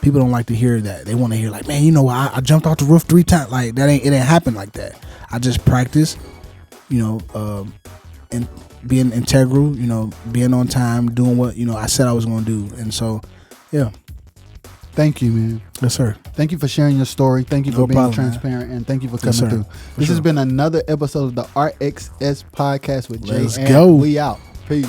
Speaker 1: people don't like to hear that. They want to hear like, man, you know, I jumped off the roof 3 times. Like it ain't happen like that. I just practice, you know, and being integral, you know, being on time, doing what, you know, I said I was going to do. And so, yeah.
Speaker 2: Thank you, man.
Speaker 1: Yes, sir.
Speaker 2: Thank you for sharing your story. Thank you for
Speaker 1: No
Speaker 2: being
Speaker 1: problem,
Speaker 2: transparent, and thank you for
Speaker 1: Yes,
Speaker 2: coming
Speaker 1: sir.
Speaker 2: through.
Speaker 1: For
Speaker 2: This has
Speaker 1: sure.
Speaker 2: been another episode of the RXS podcast with
Speaker 1: Let's
Speaker 2: JAnt.
Speaker 1: go.
Speaker 2: We out. Peace.